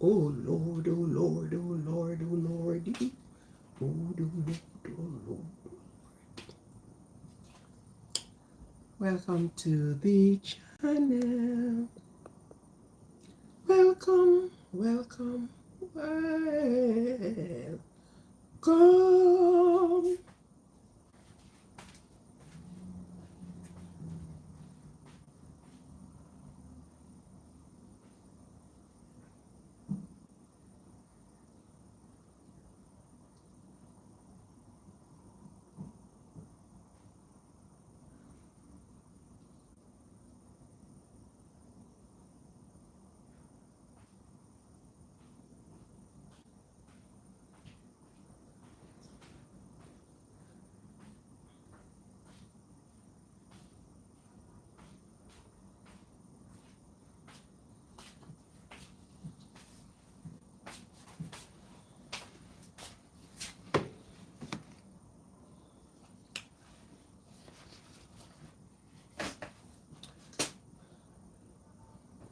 Oh Lord, oh Lord, oh Lord, oh Lord. Oh Lord, oh Lord. Welcome to the channel. Welcome, welcome, welcome.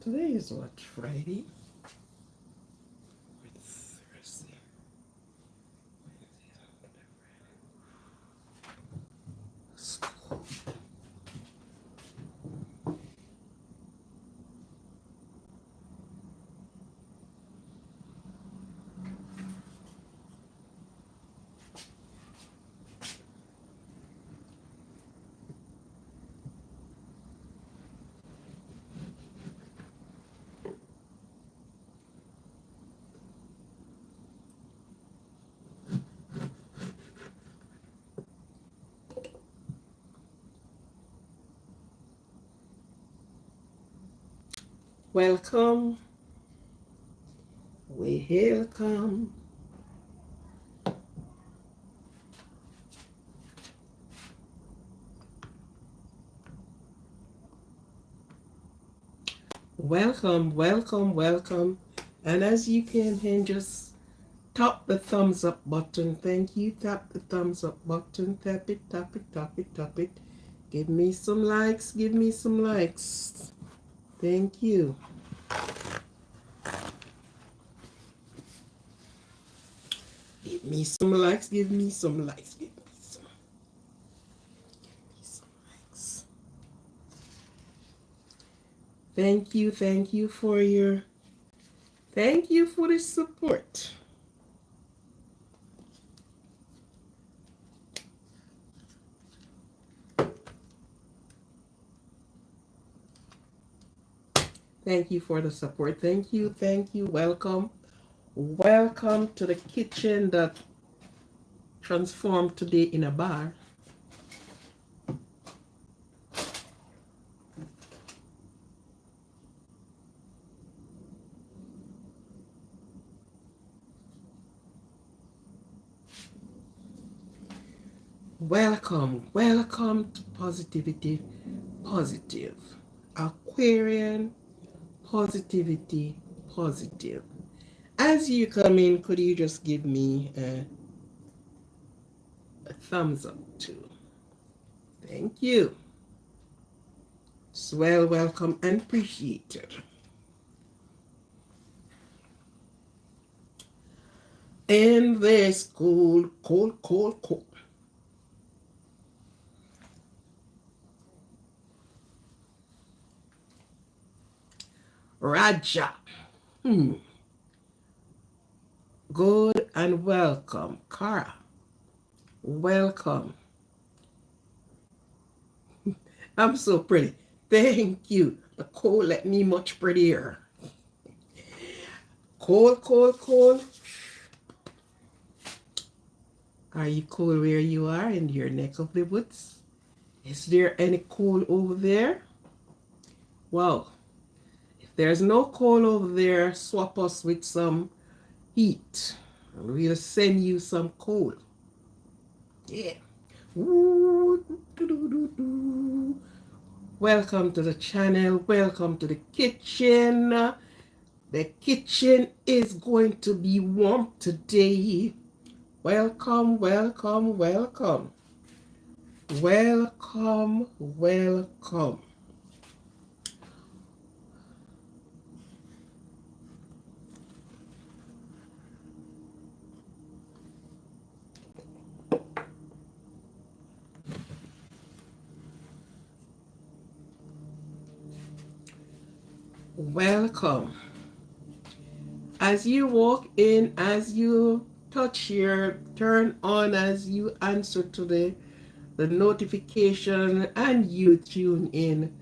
Today is what, Friday? It's Thursday. School. Welcome, we welcome. Welcome, welcome, welcome. And as you can hear, just tap the thumbs up button. Thank you. Tap the thumbs up button. Tap it, tap it, tap it, tap it. Give me some likes. Give me some likes. Thank you. Give me some likes. Give me some likes. Give me some likes. Thank you. Thank you for your. Thank you for the support. Thank you for the support. Thank you. Thank you. Welcome. Welcome to the kitchen that transformed today in a bar. Welcome, welcome to Positivity Positive. Aquarian, positivity positive. As you come in, could you just give me a thumbs up too? Thank you. It's well, welcome and appreciated. In this cold, cold, cold, cold. Raja. Good and welcome. Kara. Welcome. I'm so pretty. Thank you. The cold let me much prettier. Cold, cold, cold. Are you cold where you are in your neck of the woods? Is there any cold over there? Well, if there's no cold over there, swap us with some heat. And we'll send you some cold. Yeah. Ooh, doo, doo, doo, doo. Welcome to the channel. Welcome to the kitchen. The kitchen is going to be warm today. Welcome, welcome, welcome. Welcome, welcome. Welcome. As you walk in, as you touch here, turn on as you answer to the notification and you tune in.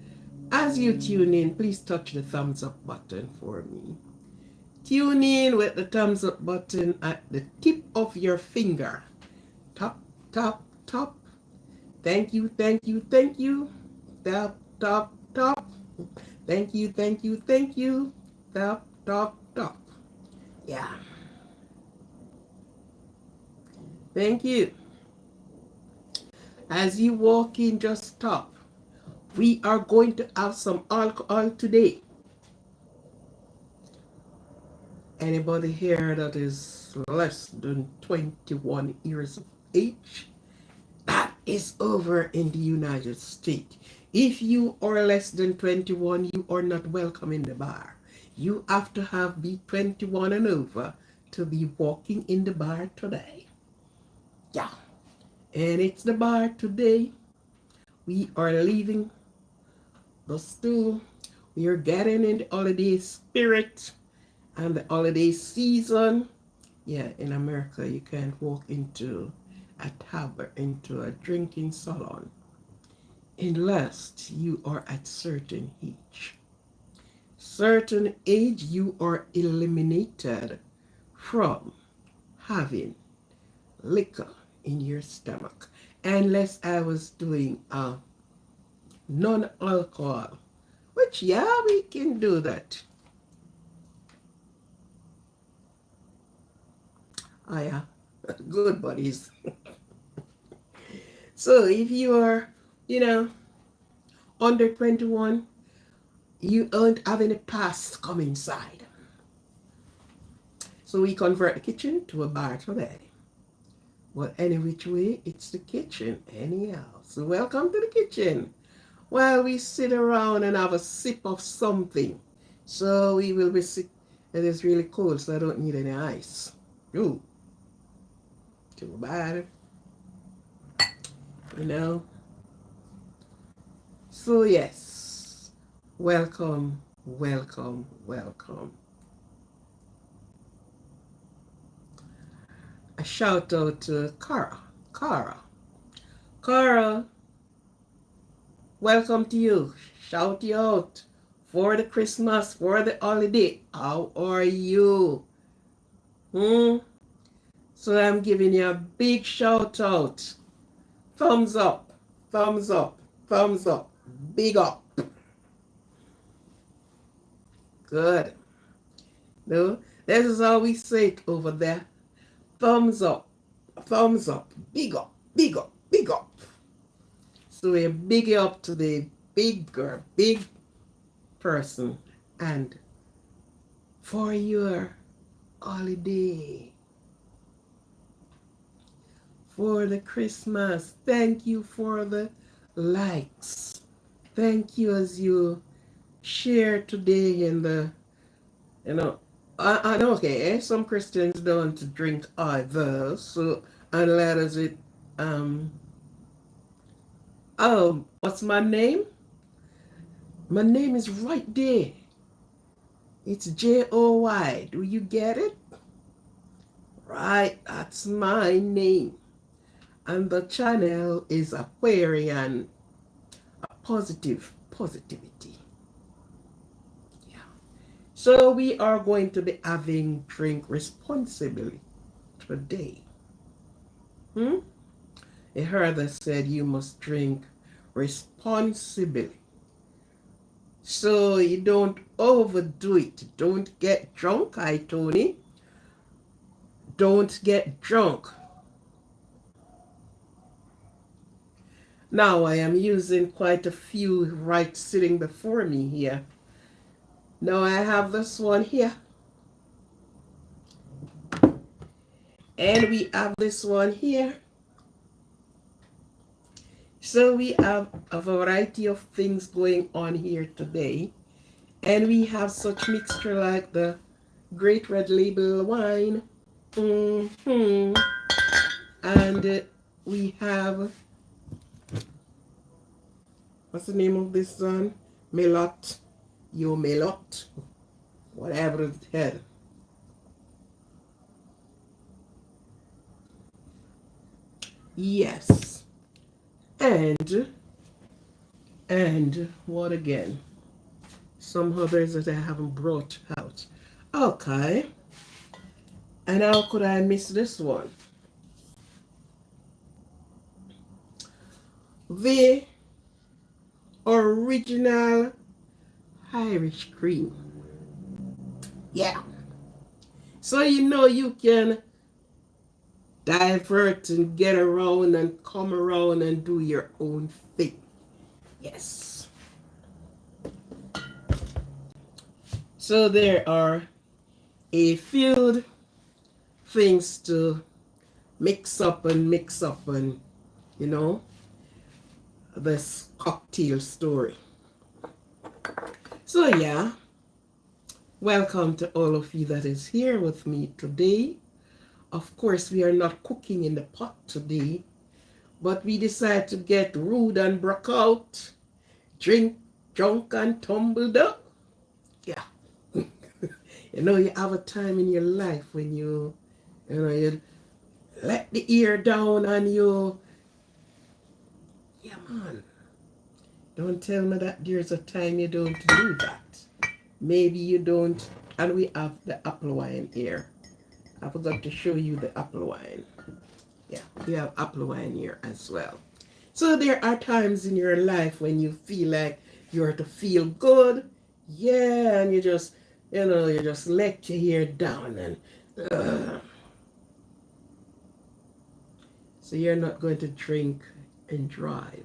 As you tune in, please touch the thumbs up button for me. Tune in with the thumbs up button at the tip of your finger. Tap, tap, tap. Thank you, thank you, thank you. Tap, tap, tap. Thank you, thank you, thank you. Tap, tap, tap. Yeah. Thank you. As you walk in, just stop. We are going to have some alcohol today. Anybody here that is less than 21 years of age? That is over in the United States. If you are less than 21, you are not welcome in the bar. You have to be 21 and over to be walking in the bar today. Yeah. And it's the bar today. We are leaving the stool. We are getting in the holiday spirit and the holiday season. Yeah, in America, you can't walk into a tavern, into a drinking salon, unless you are at certain age. Certain age, you are eliminated from having liquor in your stomach, unless I was doing a non-alcohol, which, yeah, we can do that. Oh, yeah, good buddies. So if you are, under 21, you don't have any pass come inside. So we convert the kitchen to a bar today. But any which way, it's the kitchen anyhow. So welcome to the kitchen. While we sit around and have a sip of something. So we will be sick. It is really cold, so I don't need any ice. Ooh, too bad. So yes, welcome, welcome, welcome. A shout out to Cara. Cara, welcome to you. Shout you out for the Christmas, for the holiday. How are you? So I'm giving you a big shout out. Thumbs up, thumbs up, thumbs up, big up. Good. No, this is how we say it over there. Thumbs up, big up, big up, big up. So we're big up to the big person and for your holiday, for the Christmas. Thank you for the likes. Thank you as you share today in the, I know, okay, some Christians don't drink either, so unless it, what's my name? My name is right there. It's Joy. Do you get it? Right, that's my name. And the channel is Aquarian, a positivity. Yeah. So we are going to be having drink responsibly today. I heard that said you must drink responsibly. So you don't overdo it. Don't get drunk, Tony. Don't get drunk. Now I am using quite a few right sitting before me here. Now I have this one here. And we have this one here. So we have a variety of things going on here today. And we have such mixture like the Great Red Label wine. And we have, what's the name of this one? Melot. you melot, whatever the hell. Yes. And what again? Some others that I haven't brought out. Okay. And how could I miss this one? The original Irish cream. Yeah. So you know you can divert and get around and come around and do your own thing. Yes. So there are a few things to mix up and you know this cocktail story. So yeah, welcome to all of you that is here with me today. Of course, we are not cooking in the pot today, but we decided to get rude and broke out, drink, drunk and tumbled up. Yeah. You know, you have a time in your life when you let the ear down and yeah man, don't tell me that there's a time you don't do that. Maybe you don't, and we have the apple wine here. I forgot to show you the apple wine. Yeah, we have apple wine here as well. So there are times in your life when you feel like you're to feel good. Yeah, and you just, you just let your hair down and so you're not going to drink and drive.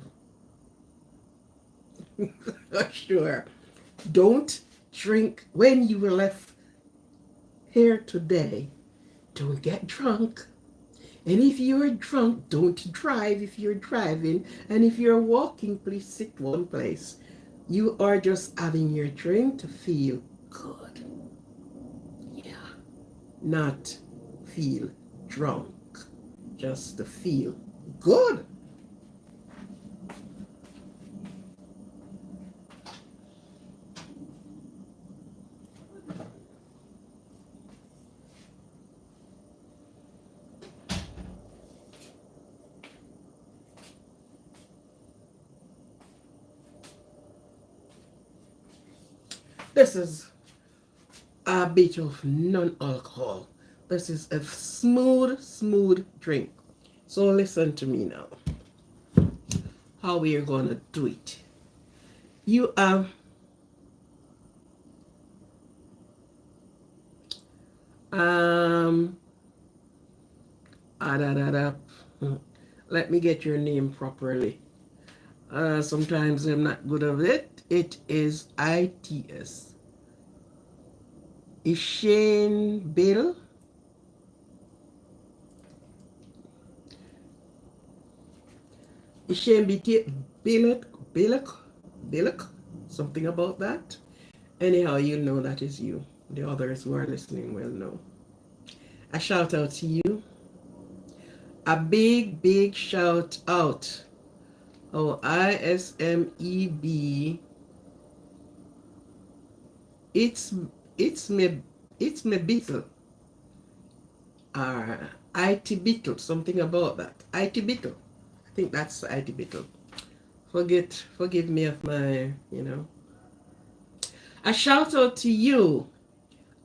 Sure. Don't drink when you were left here today. Don't get drunk. And if you're drunk, don't drive if you're driving. And if you're walking, please sit one place. You are just having your drink to feel good. Yeah. Not feel drunk. Just to feel good. This is a bit of non-alcohol. This is a smooth drink. So listen to me now. How we are going to do it. You have um let me get your name properly. Sometimes I'm not good at it. It is ITS. Ishane Bill. Ishane Billick, something about that. Anyhow, you know that is you. The others who are listening will know. A shout out to you. A big shout out. Oh, ISMEB. It's me Beetle. IT Beetle, something about that. IT Beetle. I think that's IT Beetle. Forgive me of my, A shout out to you.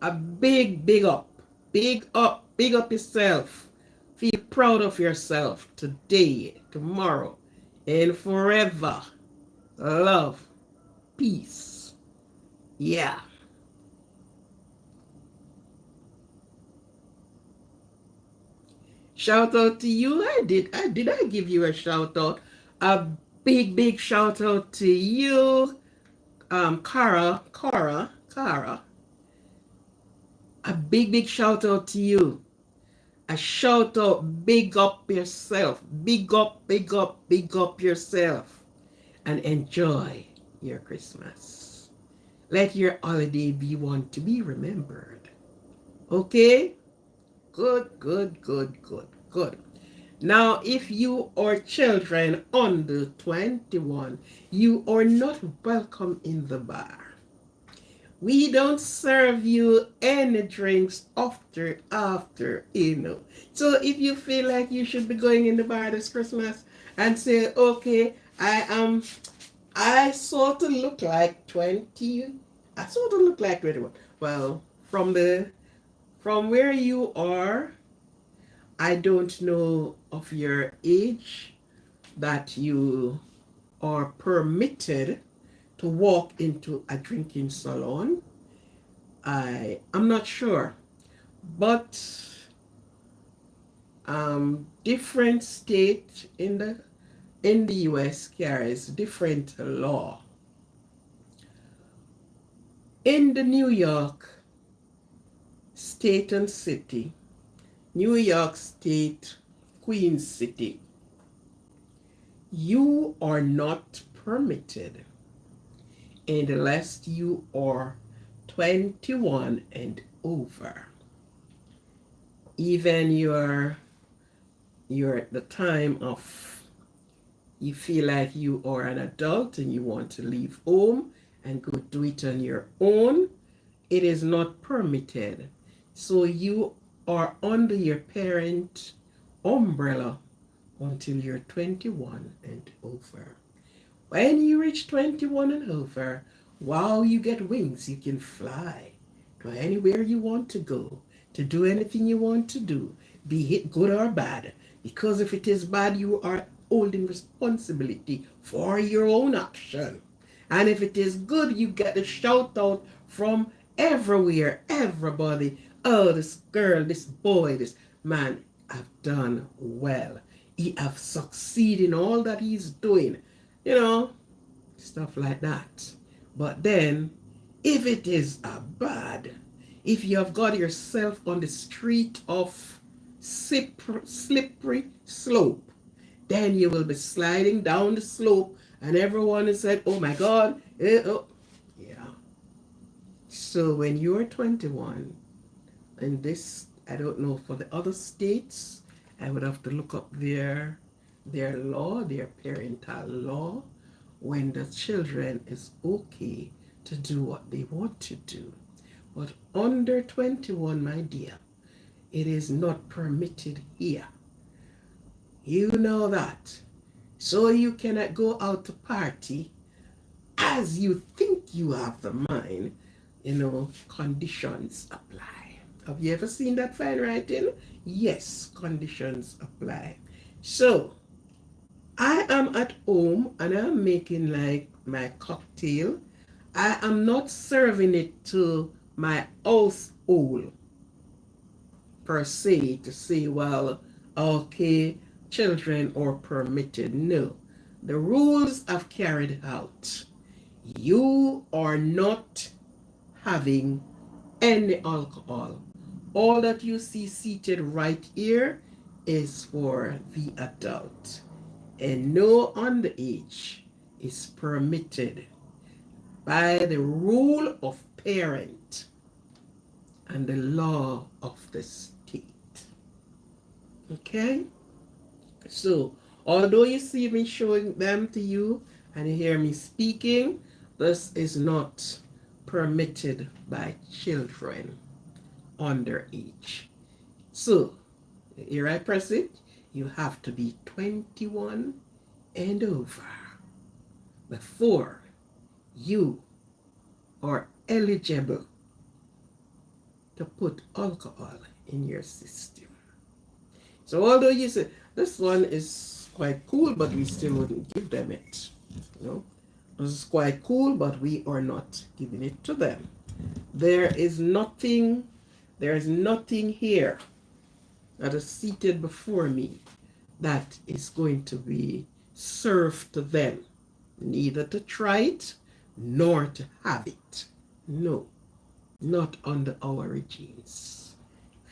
A big up. Big up yourself. Feel proud of yourself today, tomorrow, and forever. Love. Peace. Yeah. Shout out to you. Did I give you a shout out? A big shout out to you. Cara. A big shout out to you. A shout out, big up yourself. Big up yourself. And enjoy your Christmas. Let your holiday be one to be remembered. Okay? Good. Now, if you are children under 21, you are not welcome in the bar. We don't serve you any drinks after, you know. So if you feel like you should be going in the bar this Christmas and say, okay, I sort of look like 20, I sort of look like 21. Well, from where you are, I don't know of your age that you are permitted to walk into a drinking salon. I'm not sure, but different state in the U.S. carries different law. In the New York state and city, New York State, Queens City, you are not permitted unless you are 21 and over. Even you're at the time of you feel like you are an adult and you want to leave home and go do it on your own, it is not permitted. So you are under your parent umbrella until you're 21 and over. When you reach 21 and over, wow, you get wings. You can fly to anywhere you want to go, to do anything you want to do, be it good or bad. Because if it is bad, you are holding responsibility for your own action. And if it is good, you get a shout out from everywhere, everybody. Oh, this girl, this boy, this man have done well. He have succeeded in all that he's doing. You know, stuff like that. But then, if it is a bad, if you have got yourself on the street of slippery slope, then you will be sliding down the slope and everyone is said, oh my God, oh. Yeah. So when you're 21, and this, I don't know for the other states, I would have to look up their law, their parental law, when the children is okay to do what they want to do. But under 21, my dear, it is not permitted here. You know that. So you cannot go out to party as you think you have the mind. You know, conditions apply. Have you ever seen that fine writing? Yes, conditions apply. So I am at home and I'm making like my cocktail. I am not serving it to my household per se to say, well, okay, children are permitted. No, the rules have carried out. You are not having any alcohol. All that you see seated right here is for the adult. And no underage is permitted by the rule of parent and the law of the state. Okay? So, although you see me showing them to you and you hear me speaking, this is not permitted by children underage. So, here I press it, you have to be 21 and over before you are eligible to put alcohol in your system. So although you say this one is quite cool, but we still wouldn't give them it. You know, this is quite cool, but we are not giving it to them. There is nothing here that is seated before me that is going to be served to them, neither to try it nor to have it. No, not under our regimes.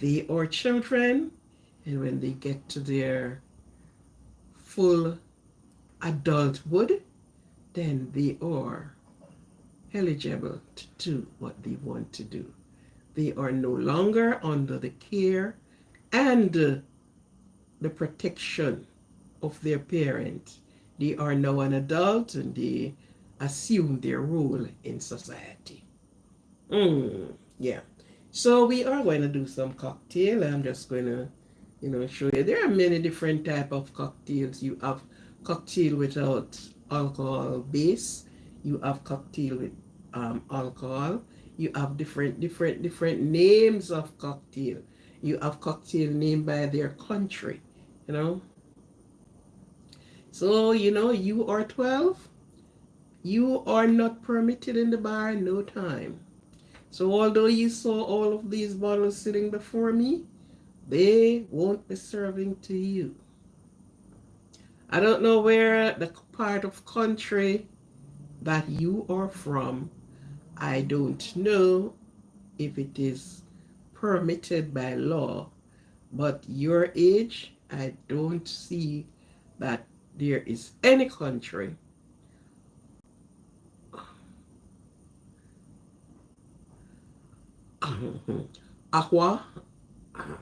They are children, and when they get to their full adulthood, then they are eligible to do what they want to do. They are no longer under the care and the protection of their parent. They are now an adult and they assume their role in society. Yeah. So we are going to do some cocktail. I'm just going to, show you. There are many different type of cocktails. You have cocktail without alcohol base. You have cocktail with alcohol. You have different names of cocktail. You have cocktail named by their country. You know. So you are 12. You are not permitted in the bar. No time. So although you saw all of these bottles sitting before me, they won't be serving to you. I don't know where the part of country that you are from. I don't know if it is permitted by law, but your age, I don't see that there is any country. Aqua,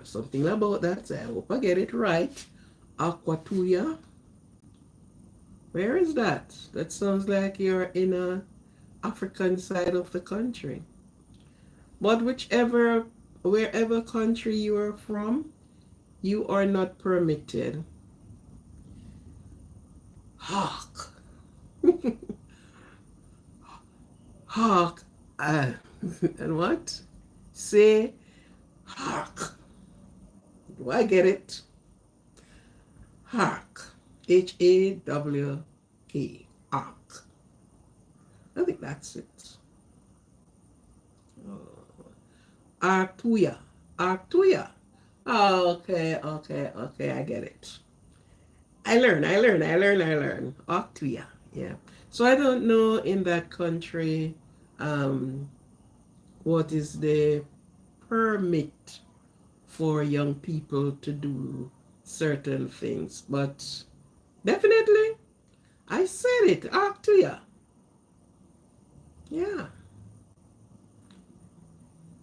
something about that. I hope I get it right. Aquatuya. Where is that? That sounds like you're in a African side of the country. But wherever country you are from, you are not permitted. Hawk. Hawk. And what? Say hark. Do I get it? Hark. Hawk. Hark. I think that's it. Artuya. Artuya. Oh, okay, I get it. I learn. Artuya. Yeah. So I don't know in that country um, what is the permit for young people to do certain things, but definitely I said it. Artuya. Yeah.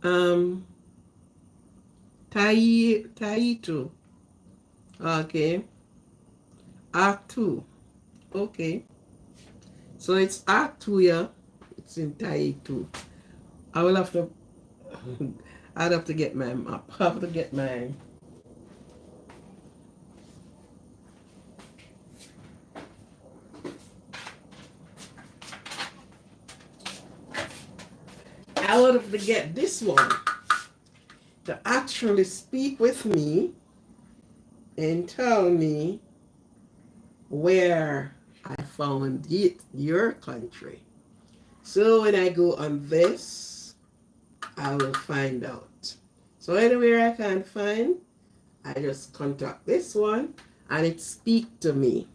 Um, Taito. Okay. Act 2. Okay. So it's Act 2, yeah. It's in Taito. I will have to, I'd have to get my map. I have to get my, I would have to get this one to actually speak with me and tell me where I found it, your country. So when I go on this, I will find out. So anywhere I can find, I just contact this one and it speak to me.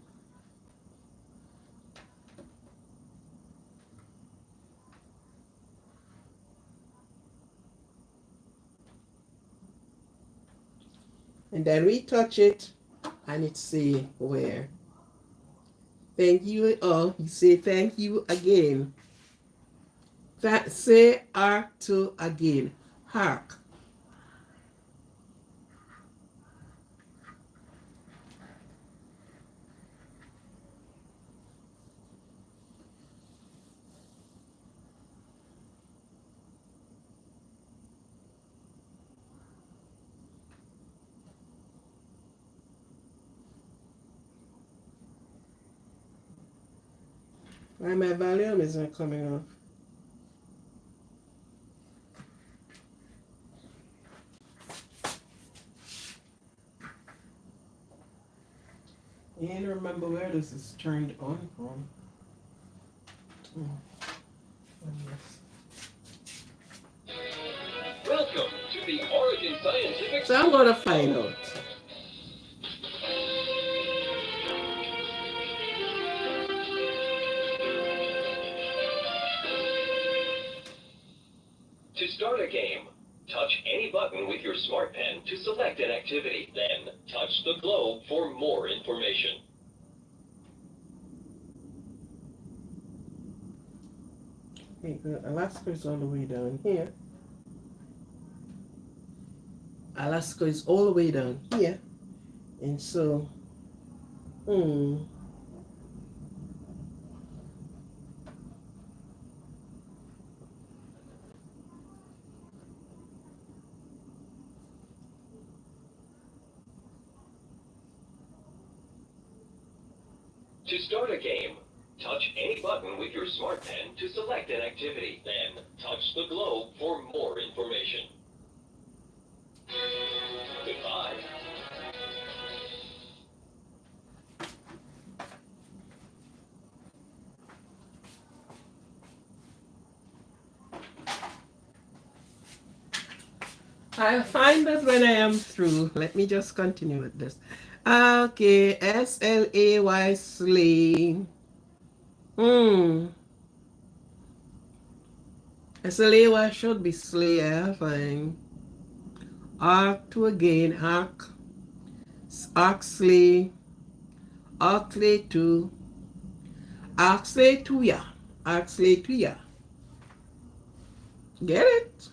And then we touch it and it say where. Thank you. Oh, you say thank you again. That say hark to again. Hark. Why my volume isn't coming off? I can't remember where this is turned on from. Welcome to the Origin Scientific. So I'm gonna find out. To start a game, touch any button with your smart pen to select an activity. Then touch the globe for more information. Okay, good. Alaska is all the way down here. Alaska is all the way down here. And so, hmm. To start a game, touch any button with your smart pen to select an activity. Then touch the globe for more information. Goodbye. I find that when I am through, let me just continue with this. Okay, SLAY slay. SLAY should be slay, I think. Arc to again, arc slay, arc slay to, arc slay to ya, arc slay to ya. Get it?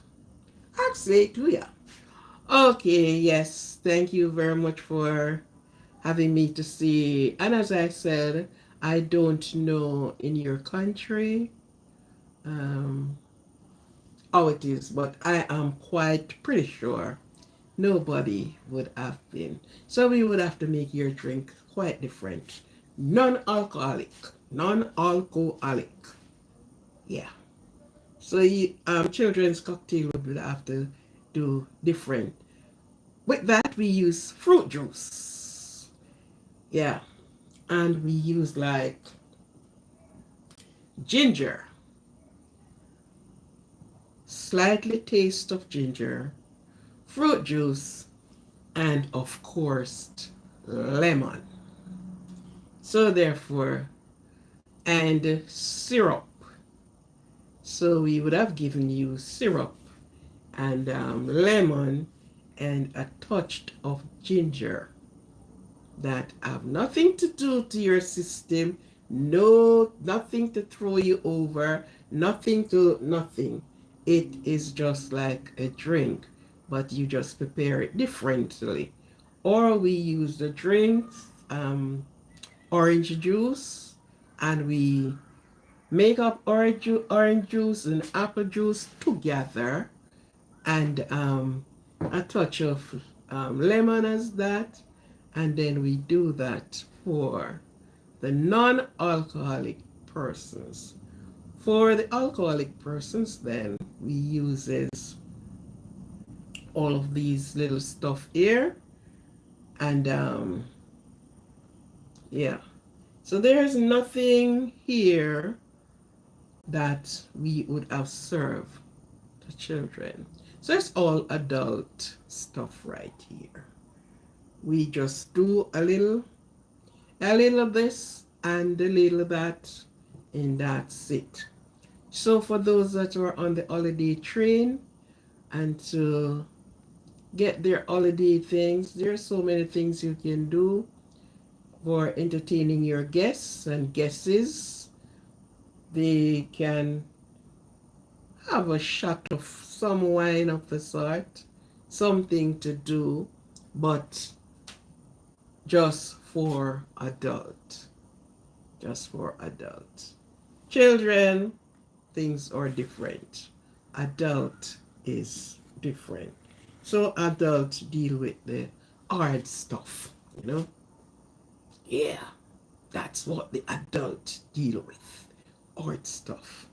Arc slay to ya. Okay, yes, thank you very much for having me to see. And as I said, I don't know in your country how it is, but I am quite pretty sure nobody would have been. So we would have to make your drink quite different. Non-alcoholic. Non-alcoholic. Yeah. So children's cocktail would have to do different. With that, we use fruit juice. Yeah. And we use like ginger. Slightly taste of ginger. Fruit juice. And of course, lemon. So therefore, and syrup. So we would have given you syrup and lemon and a touch of ginger that have nothing to do to your system, nothing to throw you over, nothing. It is just like a drink, but you just prepare it differently. Or we use the drinks, orange juice, and we make up orange juice and apple juice together, and a touch of lemon as that, and then we do that for the non-alcoholic persons. For the alcoholic persons, then we uses all of these little stuff here, and yeah. So there's nothing here that we would have served to children. So it's all adult stuff right here. We just do a little of this and a little of that, and that's it. So for those that are on the holiday train and to get their holiday things, there's so many things you can do for entertaining your guests and guesses. They can have a shot of some wine of the sort, something to do, but just for adult. Just for adults. Children, things are different. Adult is different. So adults deal with the hard stuff, you know? Yeah, that's what the adults deal with, hard stuff.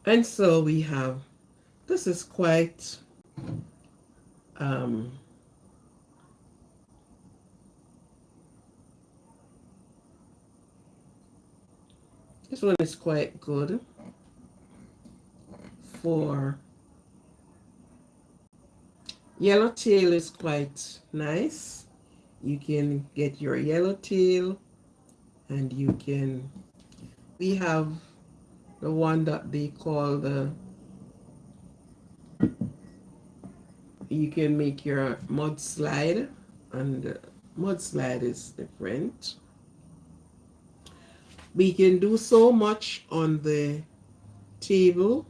And so we have, this is quite, this one is quite good for yellowtail, is quite nice. You can get your yellowtail, and you can, we have the one that they call the, you can make your mudslide, and mudslide is different. We can do so much on the table,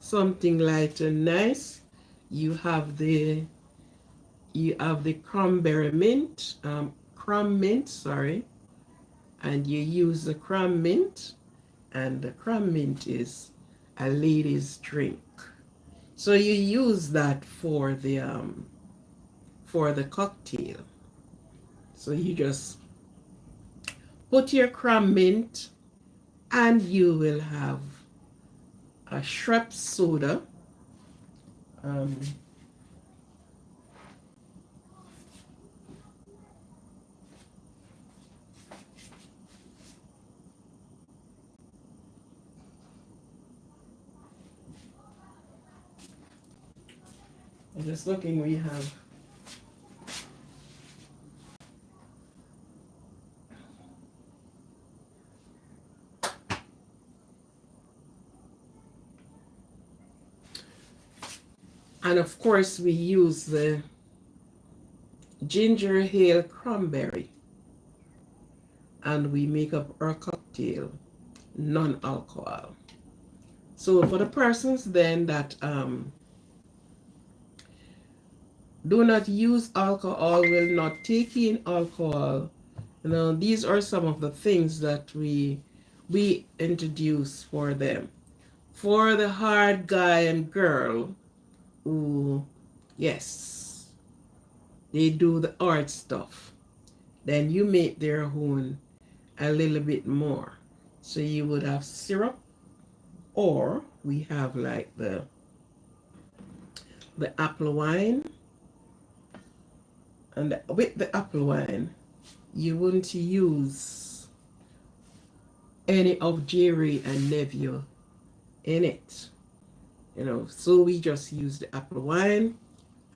something light and nice. You have the cranberry mint, crumb mint, sorry, and you use the crumb mint, and the crumb mint is a lady's drink. So you use that for the cocktail. So you just put your crumb mint, and you will have a Schweppes soda. I'm just looking, we have and of course we use the ginger ale cranberry, and we make up our cocktail non-alcohol. So for the persons then that do not use alcohol, will not take in alcohol, these are some of the things that we introduce for them. For the hard guy and girl who, yes, they do the art stuff, then you make their own a little bit more. So you would have syrup, or we have like the apple wine. And with the apple wine, you wouldn't use any of Jerry and Neville in it. So we just use the apple wine,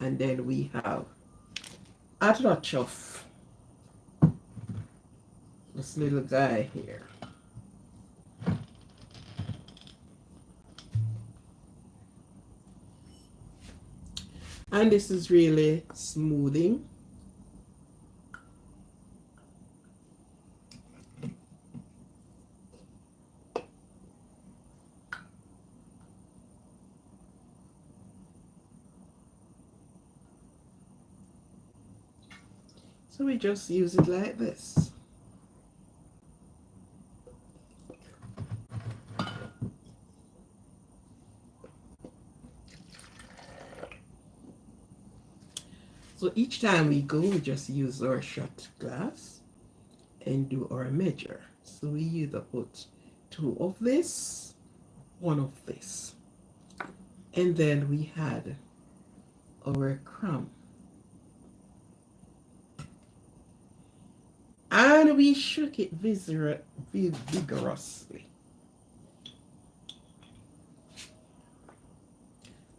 and then we have a touch of this little guy here. And this is really smoothing. So we just use it like this. So each time we go, we just use our shot glass and do our measure. So we either put 2 of this, 1 of this. And then we had our crumb. And we shook it vigorously.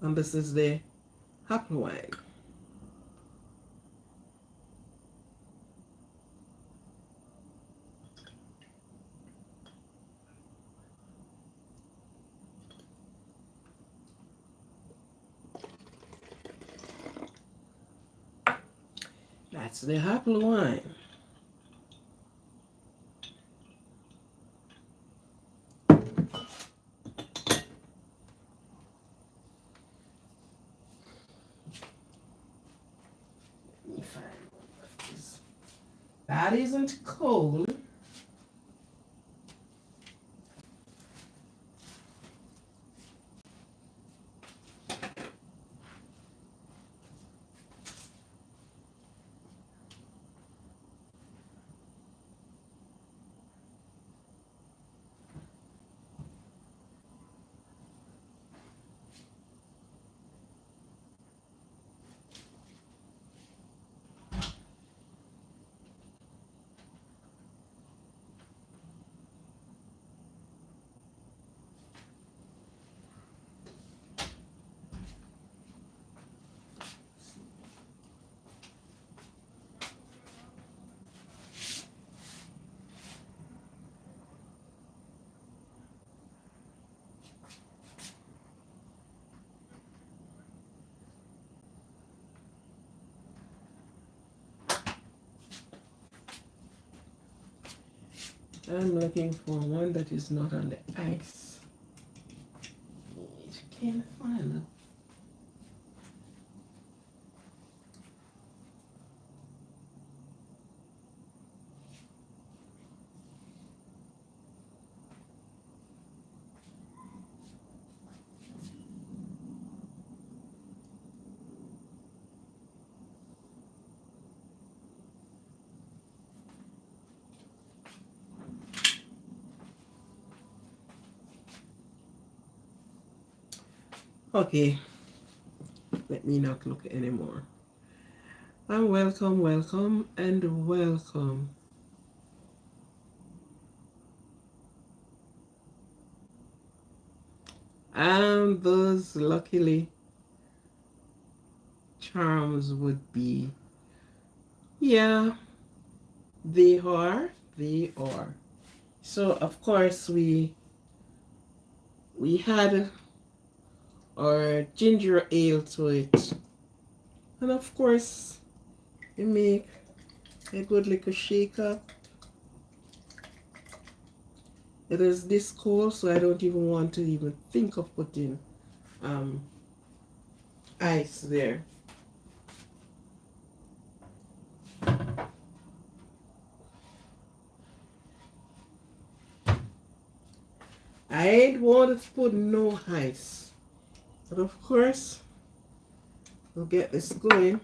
And this is the apple wine. That's the apple wine. That isn't cold. I'm looking for one that is not on the ice. I can't find it. Okay, let me not look anymore. And welcome, welcome, and welcome. And those luckily charms would be, yeah, they are. So of course we had our ginger ale to it. And of course we make a good little shaker. It is this cold, so I don't even want to even think of putting um, ice there. I ain't wanted to put no ice. But of course, we'll get this going.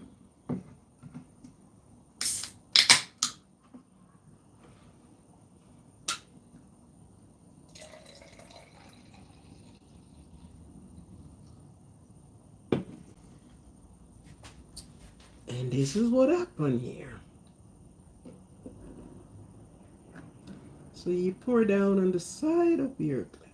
And this is what happened here. So you pour down on the side of your glass.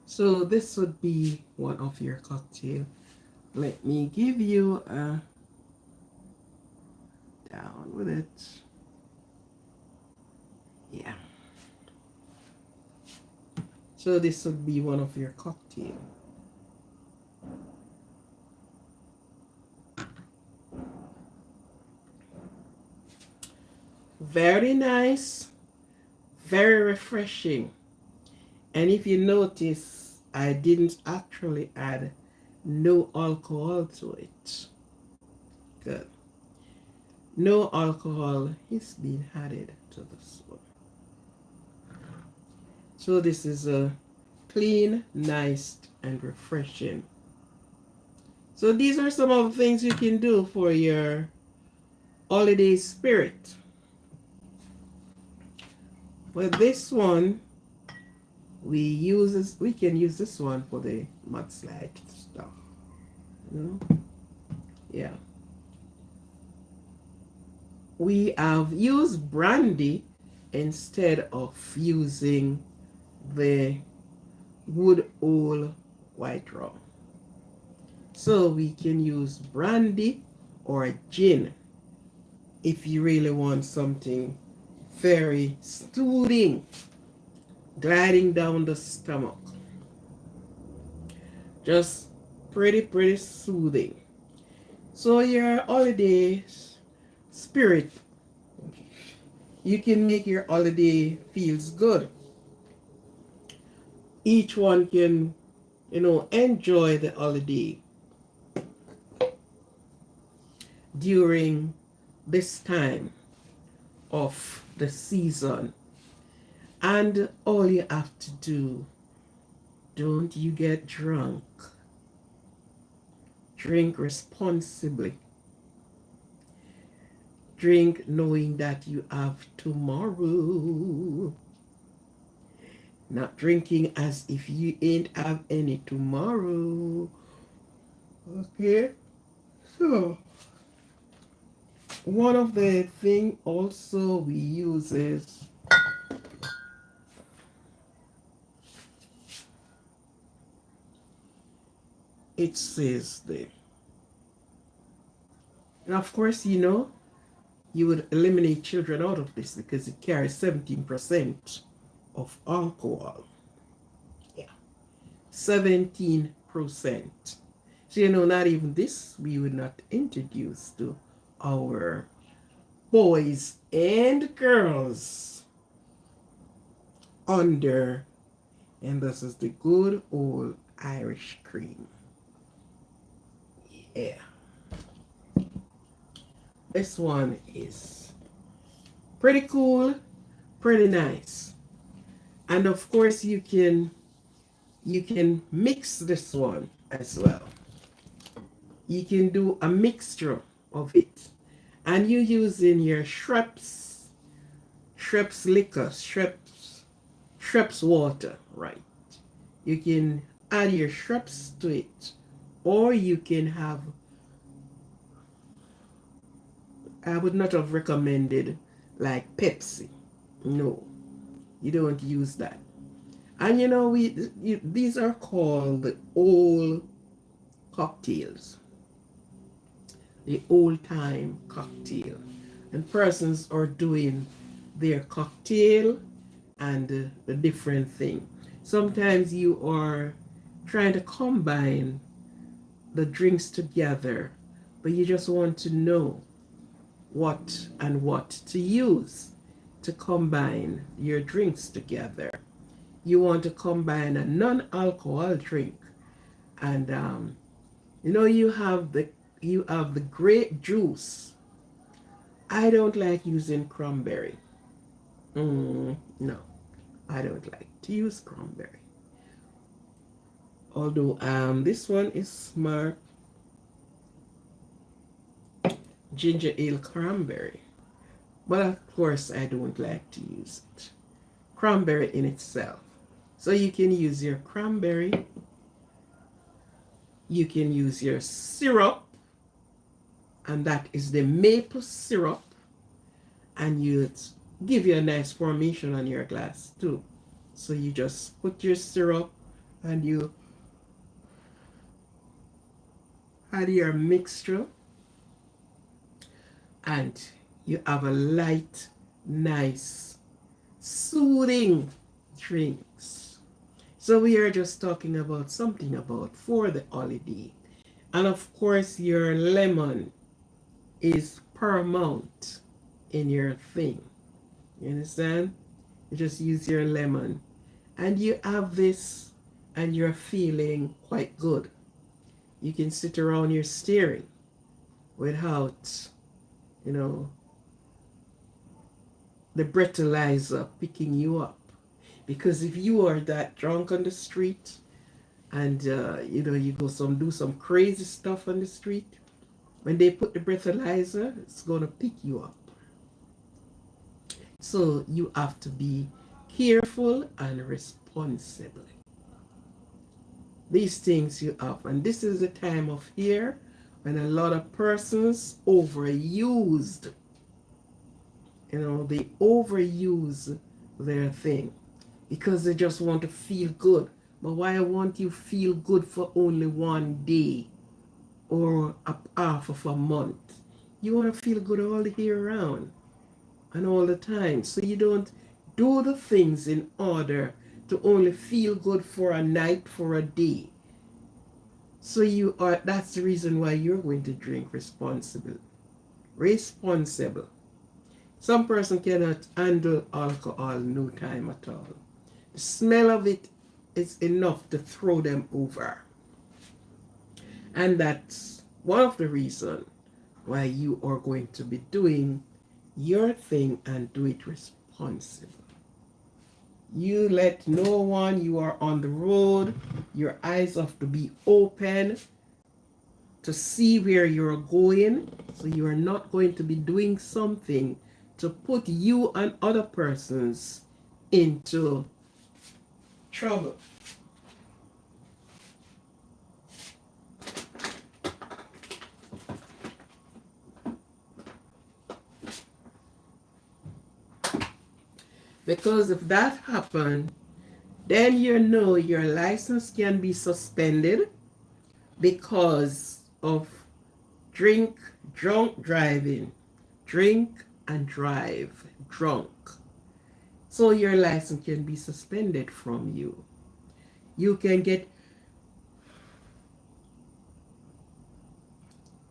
So this would be one of your cocktail. Let me give you a down with it. Yeah. So this would be one of your cocktail. Very nice, very refreshing. And if you notice, I didn't actually add no alcohol to it. Good. No alcohol is being added to this one. So this is a clean, nice, and refreshing. So these are some of the things you can do for your holiday spirit. With this one, we can use this one for the mudslide stuff. You know? Yeah. We have used brandy instead of using the wood old white rum. So we can use brandy or gin if you really want something very soothing, gliding down the stomach. Just pretty soothing. So your holiday spirit, you can make your holiday feels good. Each one can, enjoy the holiday during this time of the season. And all you have to do, don't you get drunk. Drink responsibly. Drink knowing that you have tomorrow. Not drinking as if you ain't have any tomorrow. Okay? So, one of the thing also we use is it says there. And of course, you would eliminate children out of this because it carries 17% of alcohol. Yeah, 17%. So, not even this we would not introduce to our boys and girls under, and this is the good old Irish cream. Yeah, this one is pretty cool, pretty nice. And of course you can mix this one as well. You can do a mixture of it. And you using your Schweppes liquor, Schweppes water, right? You can add your Schweppes to it. Or you can have, I would not have recommended like Pepsi. No, you don't use that. And these are called the old cocktails, the old time cocktail. And persons are doing their cocktail and the different thing. Sometimes you are trying to combine the drinks together, but you just want to know what to use to combine your drinks together. You want to combine a non-alcohol drink, and you have the grape juice. I don't like using cranberry. No, I don't like to use cranberry. Although this one is smart ginger ale cranberry, but of course I don't like to use it. Cranberry in itself. So you can use your cranberry, you can use your syrup, and that is the maple syrup, and you give you a nice formation on your glass too. So you just put your syrup and you add your mixture, and you have a light, nice, soothing drinks. So we are just talking about something about for the holiday. And of course your lemon is paramount in your thing. You understand? You just use your lemon and you have this and you're feeling quite good. You can sit around your steering without, the breathalyzer picking you up. Because if you are that drunk on the street and you do some crazy stuff on the street, when they put the breathalyzer, it's gonna pick you up. So you have to be careful and responsible. These things you have, and this is the time of year when a lot of persons overused. They overuse their thing because they just want to feel good. But why won't you feel good for only one day or a half of a month? You want to feel good all the year round and all the time. So you don't do the things in order to only feel good for a night, for a day. So that's the reason why you're going to drink responsible. Responsible. Some person cannot handle alcohol no time at all. The smell of it is enough to throw them over. And that's one of the reasons why you are going to be doing your thing and do it responsibly. You let no one, you are on the road, your eyes have to be open to see where you're going. So you are not going to be doing something to put you and other persons into trouble. Because if that happened, then your license can be suspended because of drunk driving. Drink and drive drunk. So your license can be suspended from you. You can get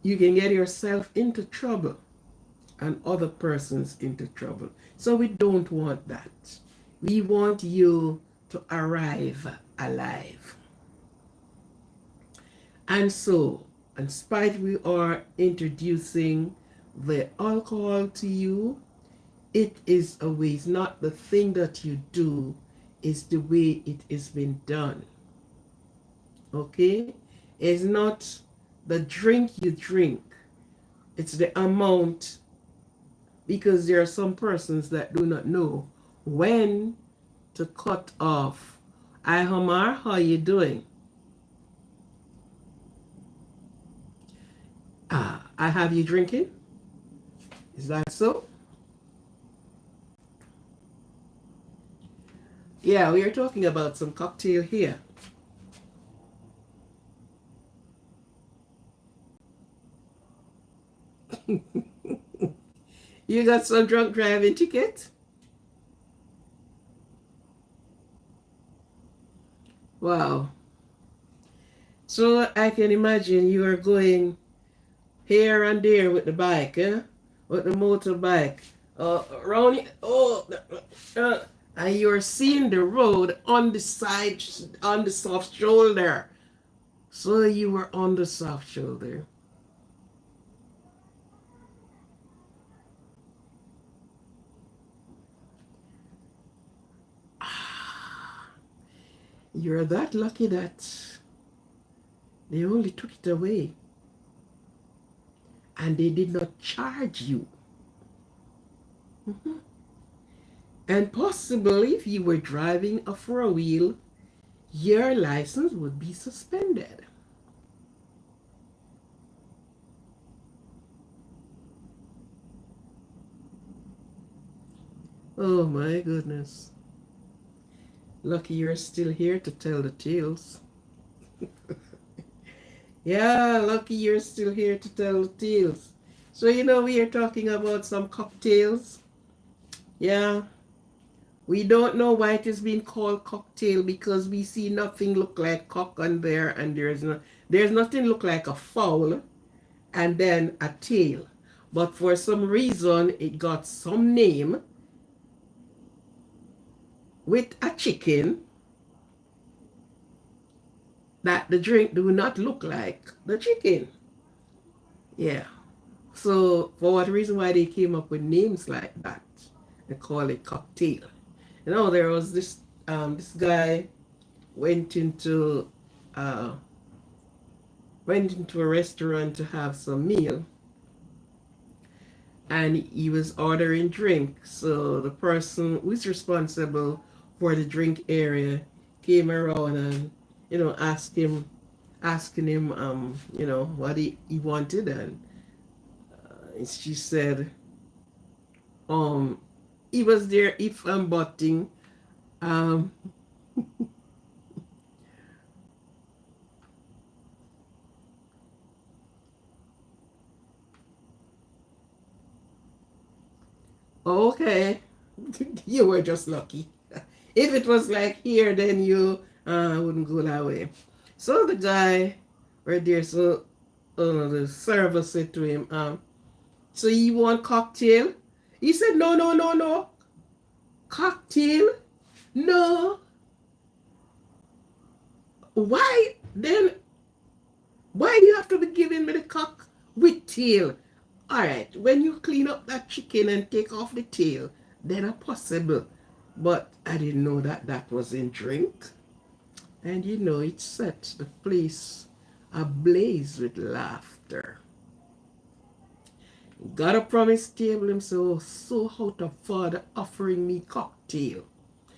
yourself into trouble and other persons into trouble. So we don't want that. We want you to arrive alive. And so in spite we are introducing the alcohol to you, it is a way. It's not the thing that you do, it's the way it is been done. Okay? It's not the drink you drink, it's the amount, because there are some persons that do not know when to cut off. Hi Hamar, how you doing? I have you drinking? Is that so? Yeah, we are talking about some cocktail here. You got some drunk driving ticket? Wow. So I can imagine you are going here and there with the bike, eh? With the motorbike. Around, and you're seeing the road on the side, on the soft shoulder. So you were on the soft shoulder. You're that lucky that they only took it away and they did not charge you. Mhm. And possibly if you were driving a four-wheel, your license would be suspended. Oh my goodness. Lucky you're still here to tell the tales. Yeah, lucky you're still here to tell the tales. So we are talking about some cocktails. Yeah. We don't know why it is being called cocktail, because we see nothing look like cock on there, and there's nothing look like a fowl and then a tail. But for some reason it got some name with a chicken that the drink do not look like the chicken. Yeah. So for what reason why they came up with names like that? They call it cocktail. There was this guy went into uh went into a restaurant to have some meal, and he was ordering drink. So the person who's responsible for the drink area came around and asking him what he wanted, and she said um he was there if I'm butting um okay. You were just lucky. If it was like here, then you wouldn't go that way. So the guy right there, so the server said to him, so you want cocktail? He said, no, no, no, no. Cocktail? No. Why then? Why do you have to be giving me the cock with tail? All right, when you clean up that chicken and take off the tail, then a possible. But I didn't know that that was in drink. And it set the place ablaze with laughter. Got up from his table himself, so out of father offering me cocktail.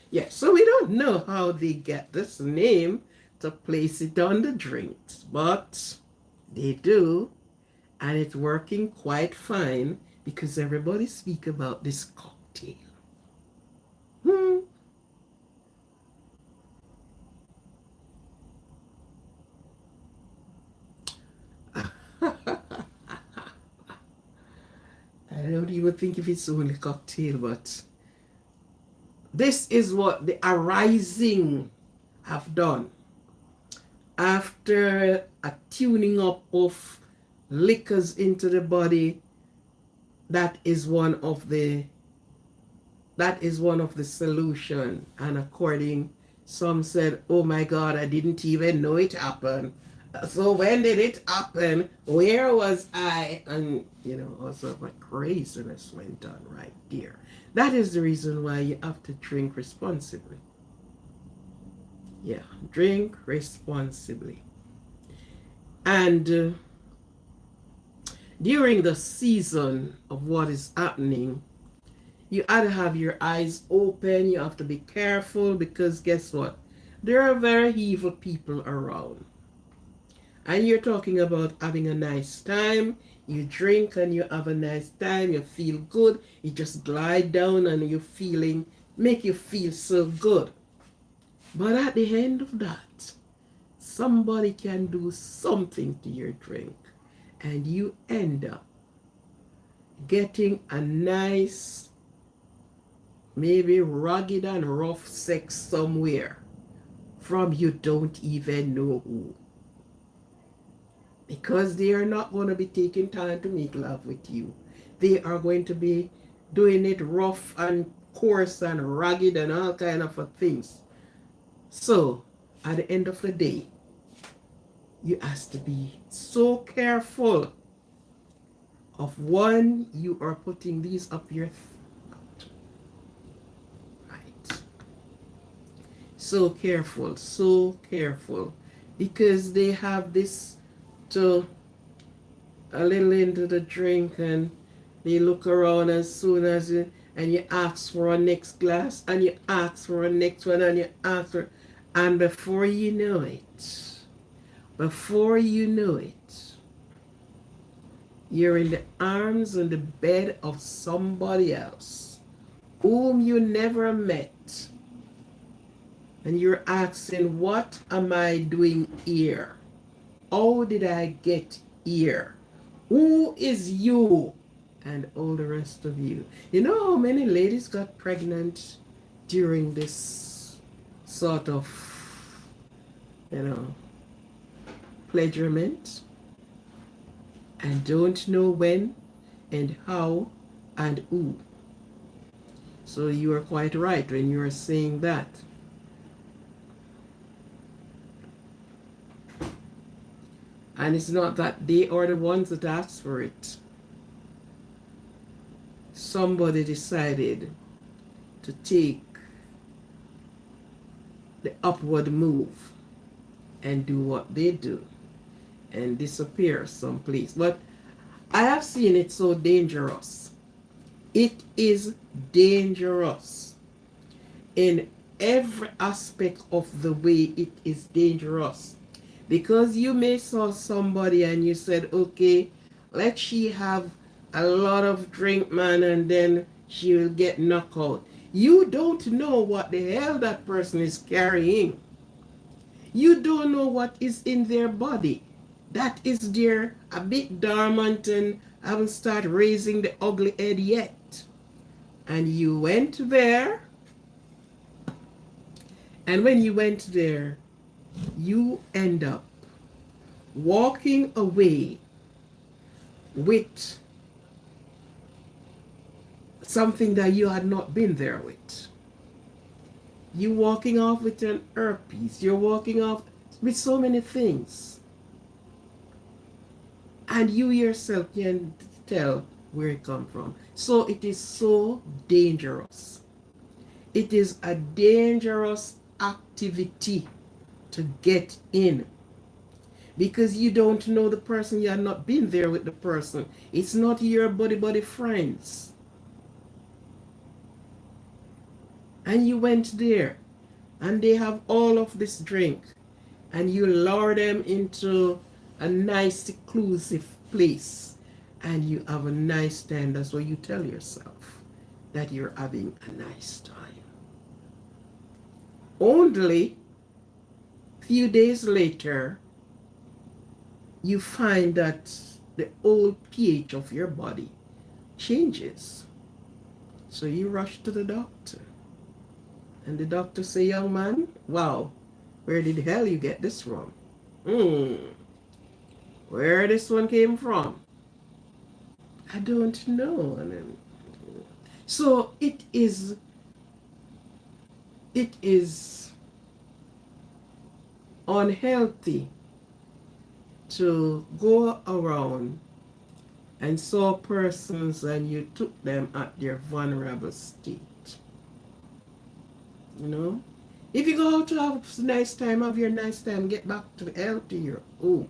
Yeah, so we don't know how they get this name to place it on the drinks, but they do, and it's working quite fine because everybody speak about this cocktail. Hmm. I don't even think if it's only cocktail, but this is what the arising have done. After a tuning up of liquors into the body, that is one of the solution. And according, some said, oh my God, I didn't even know it happened. So when did it happen? Where was I? And also my craziness went on right there. That is the reason why you have to drink responsibly. Yeah, drink responsibly. And during the season of what is happening, you ought to have your eyes open. You have to be careful because guess what? There are very evil people around. And you're talking about having a nice time. You drink and you have a nice time. You feel good. You just glide down and you're feeling, make you feel so good. But at the end of that, somebody can do something to your drink and you end up getting a nice, maybe rugged and rough sex somewhere from you don't even know who. Because they are not going to be taking time to make love with you. They are going to be doing it rough and coarse and ragged and all kind of things. So, at the end of the day, you have to be so careful of when you are putting these up your throat. Right. So careful. Because they have this to a little into the drink and they look around as soon as you, and you ask for a next glass and you ask for a next one and you ask for, and before you know it, you're in the arms and the bed of somebody else whom you never met, and you're asking, what am I doing here? How did I get here? Who is you? And all the rest of you. You know how many ladies got pregnant during this sort of, pleasurement and don't know when and how and who. So you are quite right when you are saying that. And it's not that they are the ones that asked for it. Somebody decided to take the upward move and do what they do and disappear someplace. But I have seen it so dangerous. It is dangerous. In every aspect of the way it is dangerous. Because you may saw somebody and you said, okay, let she have a lot of drink, man, and then she will get knocked out. You don't know what the hell that person is carrying. You don't know what is in their body. That is there a bit dormant and haven't started raising the ugly head yet. And you went there, and when you went there, you end up walking away with something that you had not been there with. You walking off with an herpes. You're walking off with so many things. And you yourself can tell where it come from. So it is so dangerous. It is a dangerous activity to get in. Because you don't know the person, you have not been there with the person. It's not your buddy friends. And you went there and they have all of this drink and you lure them into a nice seclusive place and you have a nice time. That's what you tell yourself, that you're having a nice time. Only a few days later, you find that the old pH of your body changes. So you rush to the doctor. And the doctor say, young man, wow, where did the hell you get this from? Where this one came from? I don't know. So it is unhealthy to go around and saw persons and you took them at their vulnerable state. You know? If you go out to have a nice time, have your nice time, get back to health to your own.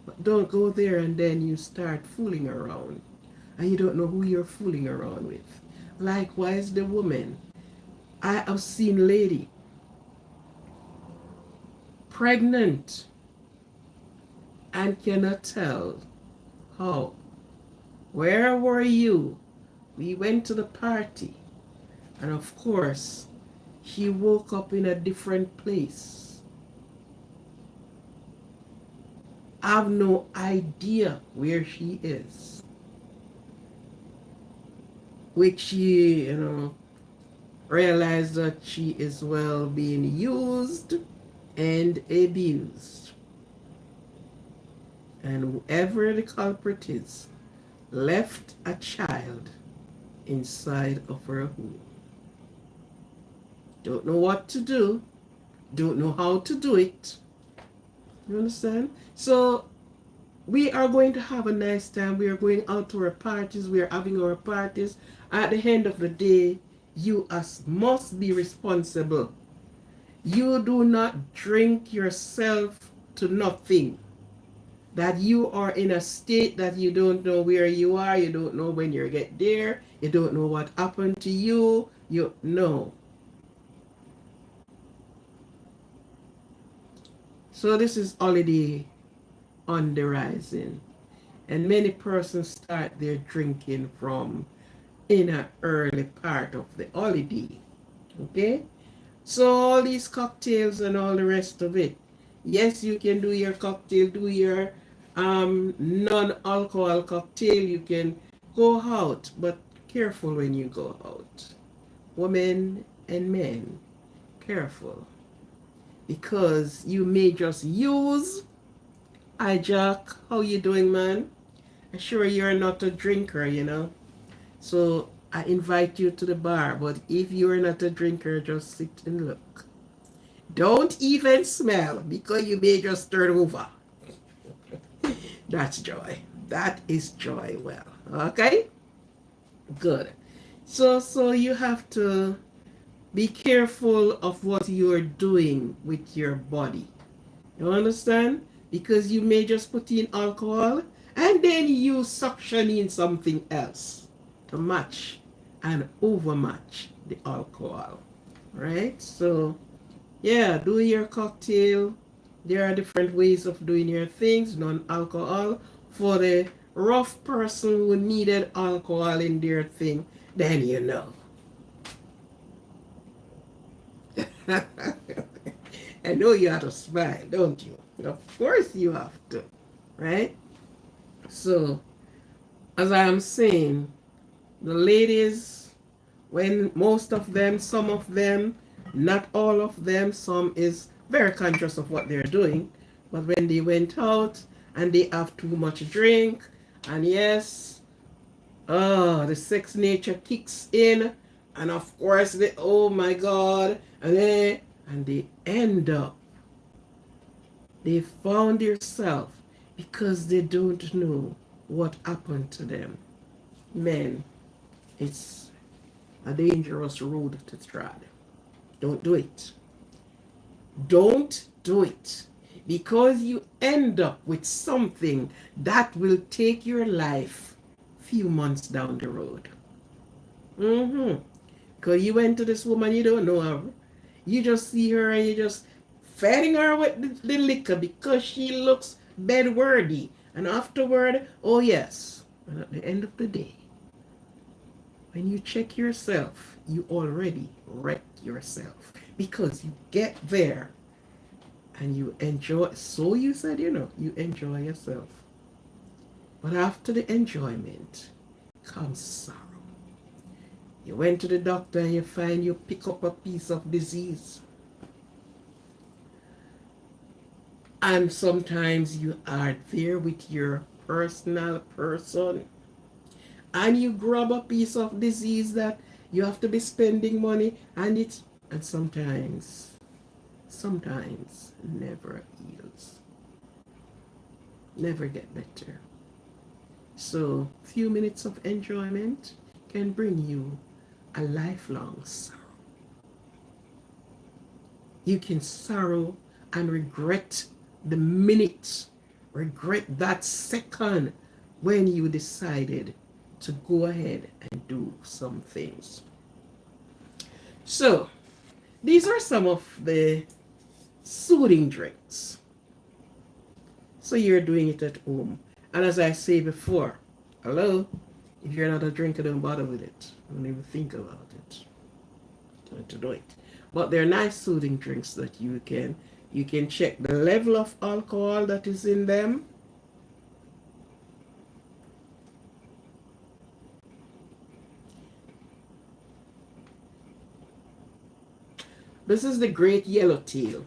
But don't go there and then you start fooling around. And you don't know who you're fooling around with. Likewise, the woman. I have seen lady pregnant and cannot tell how. Where were you? We went to the party. And of course, she woke up in a different place. I have no idea where she is. Which she, realized that she is well being used and abused. And whoever the culprit is, left a child inside of her home. Don't know what to do. Don't know how to do it. You understand? So we are going to have a nice time. We are going out to our parties. We are having our parties. At the end of the day, you must be responsible. You do not drink yourself to nothing. That you are in a state that you don't know where you are. You don't know when you get there. You don't know what happened to you. You know. So this is already on the rising. And many persons start their drinking from in an early part of the holiday. Okay? So all these cocktails and all the rest of it. Yes, you can do your cocktail, do your non-alcohol cocktail. You can go out, but careful when you go out. Women and men, careful. Because you may just use, hi Jack, how you doing, man? I'm sure you're not a drinker, So I invite you to the bar, but if you're not a drinker, just sit and look. Don't even smell, because you may just turn over. That's joy. That is joy. Well, okay? Good. So you have to be careful of what you're doing with your body. You understand? Because you may just put in alcohol and then you suction in something else to match and overmatch the alcohol. Right? So, yeah, do your cocktail. There are different ways of doing your things, non-alcohol. For the rough person who needed alcohol in their thing, then you know. I know you have to smile, don't you? Of course you have to, right? So, as I am saying, the ladies, when most of them, some of them, not all of them, some is very conscious of what they're doing, but when they went out and they have too much drink, and yes, the sex nature kicks in, and of course they, oh my God, and they end up, they found yourself because they don't know what happened to them. Men, it's a dangerous road to tread. Don't do it. Don't do it. Because you end up with something that will take your life few months down the road. Because you went to this woman, you don't know her. You just see her and you just feeding her with the liquor because she looks bedworthy. And afterward, oh yes. And at the end of the day, when you check yourself, you already wrecked yourself. Because you get there and you enjoy, so you said, you enjoy yourself. But after the enjoyment comes sorrow. You went to the doctor and you find you pick up a piece of disease. And sometimes you are there with your personal person and you grab a piece of disease that you have to be spending money and sometimes never heals. never get better. So, few minutes of enjoyment can bring you a lifelong sorrow. You can sorrow and regret the minute, regret that second when you decided to go ahead and do some things. So, these are some of the soothing drinks. So you're doing it at home. And as I say before, hello, if you're not a drinker, don't bother with it. Don't even think about it. Don't do it. But they're nice soothing drinks that you can check the level of alcohol that is in them. This is the great yellowtail.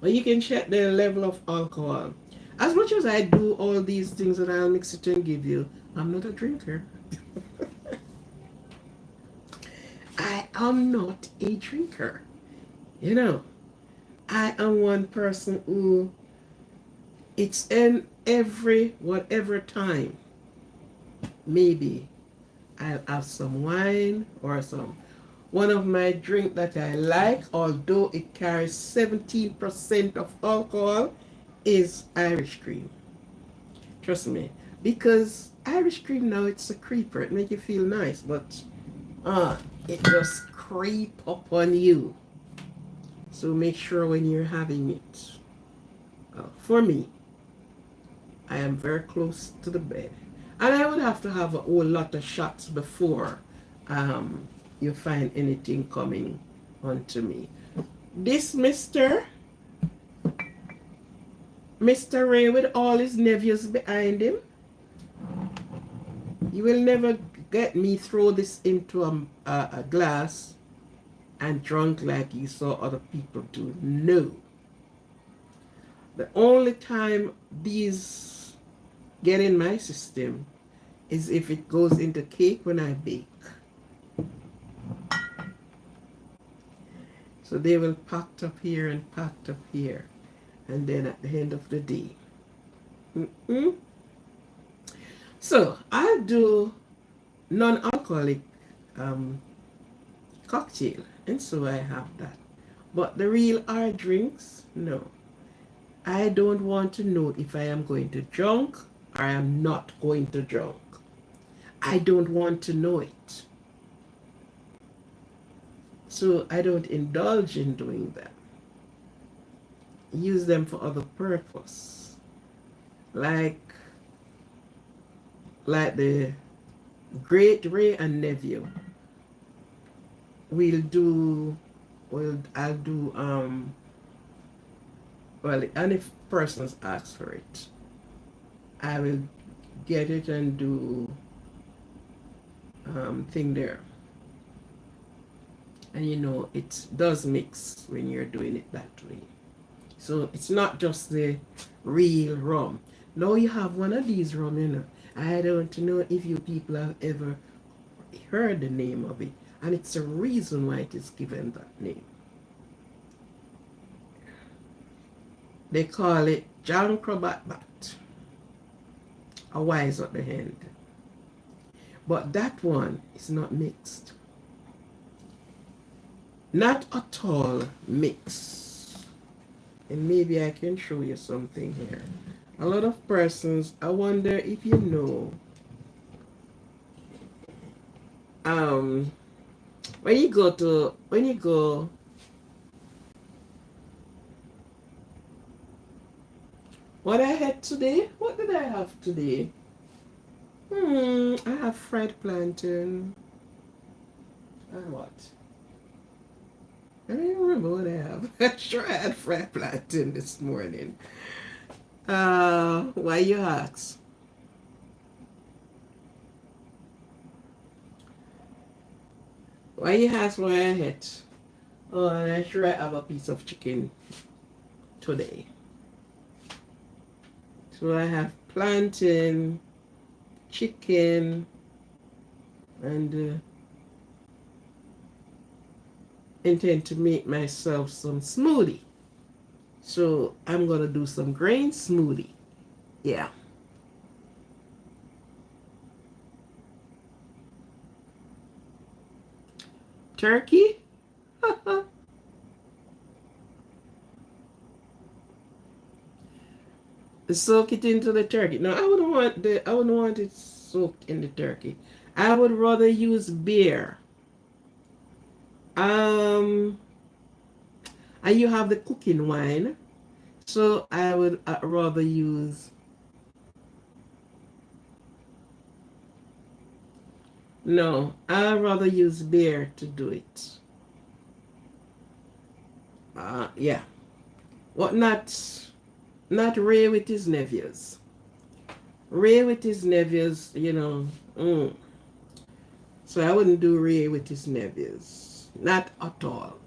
But you can check the level of alcohol. As much as I do all these things and I'll mix it and give you, I'm not a drinker. I am not a drinker. You know, I am one person who it's in every whatever time. Maybe I'll have some wine or some. One of my drink that I like, although it carries 17% of alcohol, is Irish cream. Trust me. Because Irish cream now it's a creeper. It makes you feel nice, but it just creep up on you. So make sure when you're having it. For me, I am very close to the bed. And I would have to have a whole lot of shots before you find anything coming onto me. This Mr. Ray with all his nephews behind him, you will never get me throw this into a glass and drunk like you saw other people do. No. The only time these get in my system is if it goes into cake when I bake. So they will packed up here and packed up here. And then at the end of the day. So I do non-alcoholic cocktail. And so I have that. But the real hard drinks, no. I don't want to know if I am going to drunk or I am not going to drunk. I don't want to know it. So I don't indulge in doing that. Use them for other purpose. Like the great Ray and nephew. I'll do and if persons ask for it, I will get it and do thing there. And you know, it does mix when you're doing it that way. So it's not just the real rum. Now you have one of these rum, you know. I don't know if you people have ever heard the name of it. And it's a reason why it is given that name. They call it John Crobat Bat. A wise at the end. But that one is not mixed. Not at all mixed. And maybe I can show you something here. A lot of persons, I wonder if you know, when you go, what I had today? What did I have today? I have fried plantain. And what? I don't even remember what I have. I'm sure I had fried plantain this morning. Why you ask? Why you ask why I had? Oh, and I'm sure I have a piece of chicken today. So I have plantain, chicken, and intend to make myself some smoothie. So I'm gonna do some grain smoothie. Yeah. Turkey? Soak it into the turkey. No, I wouldn't want it soaked in the turkey. I would rather use beer. Um and you have the cooking wine. So I would rather use, no, I'd rather use beer to do it. Yeah. What not Ray with his nephews. Ray with his nephews, you know. So I wouldn't do Ray with his nephews. Not at all.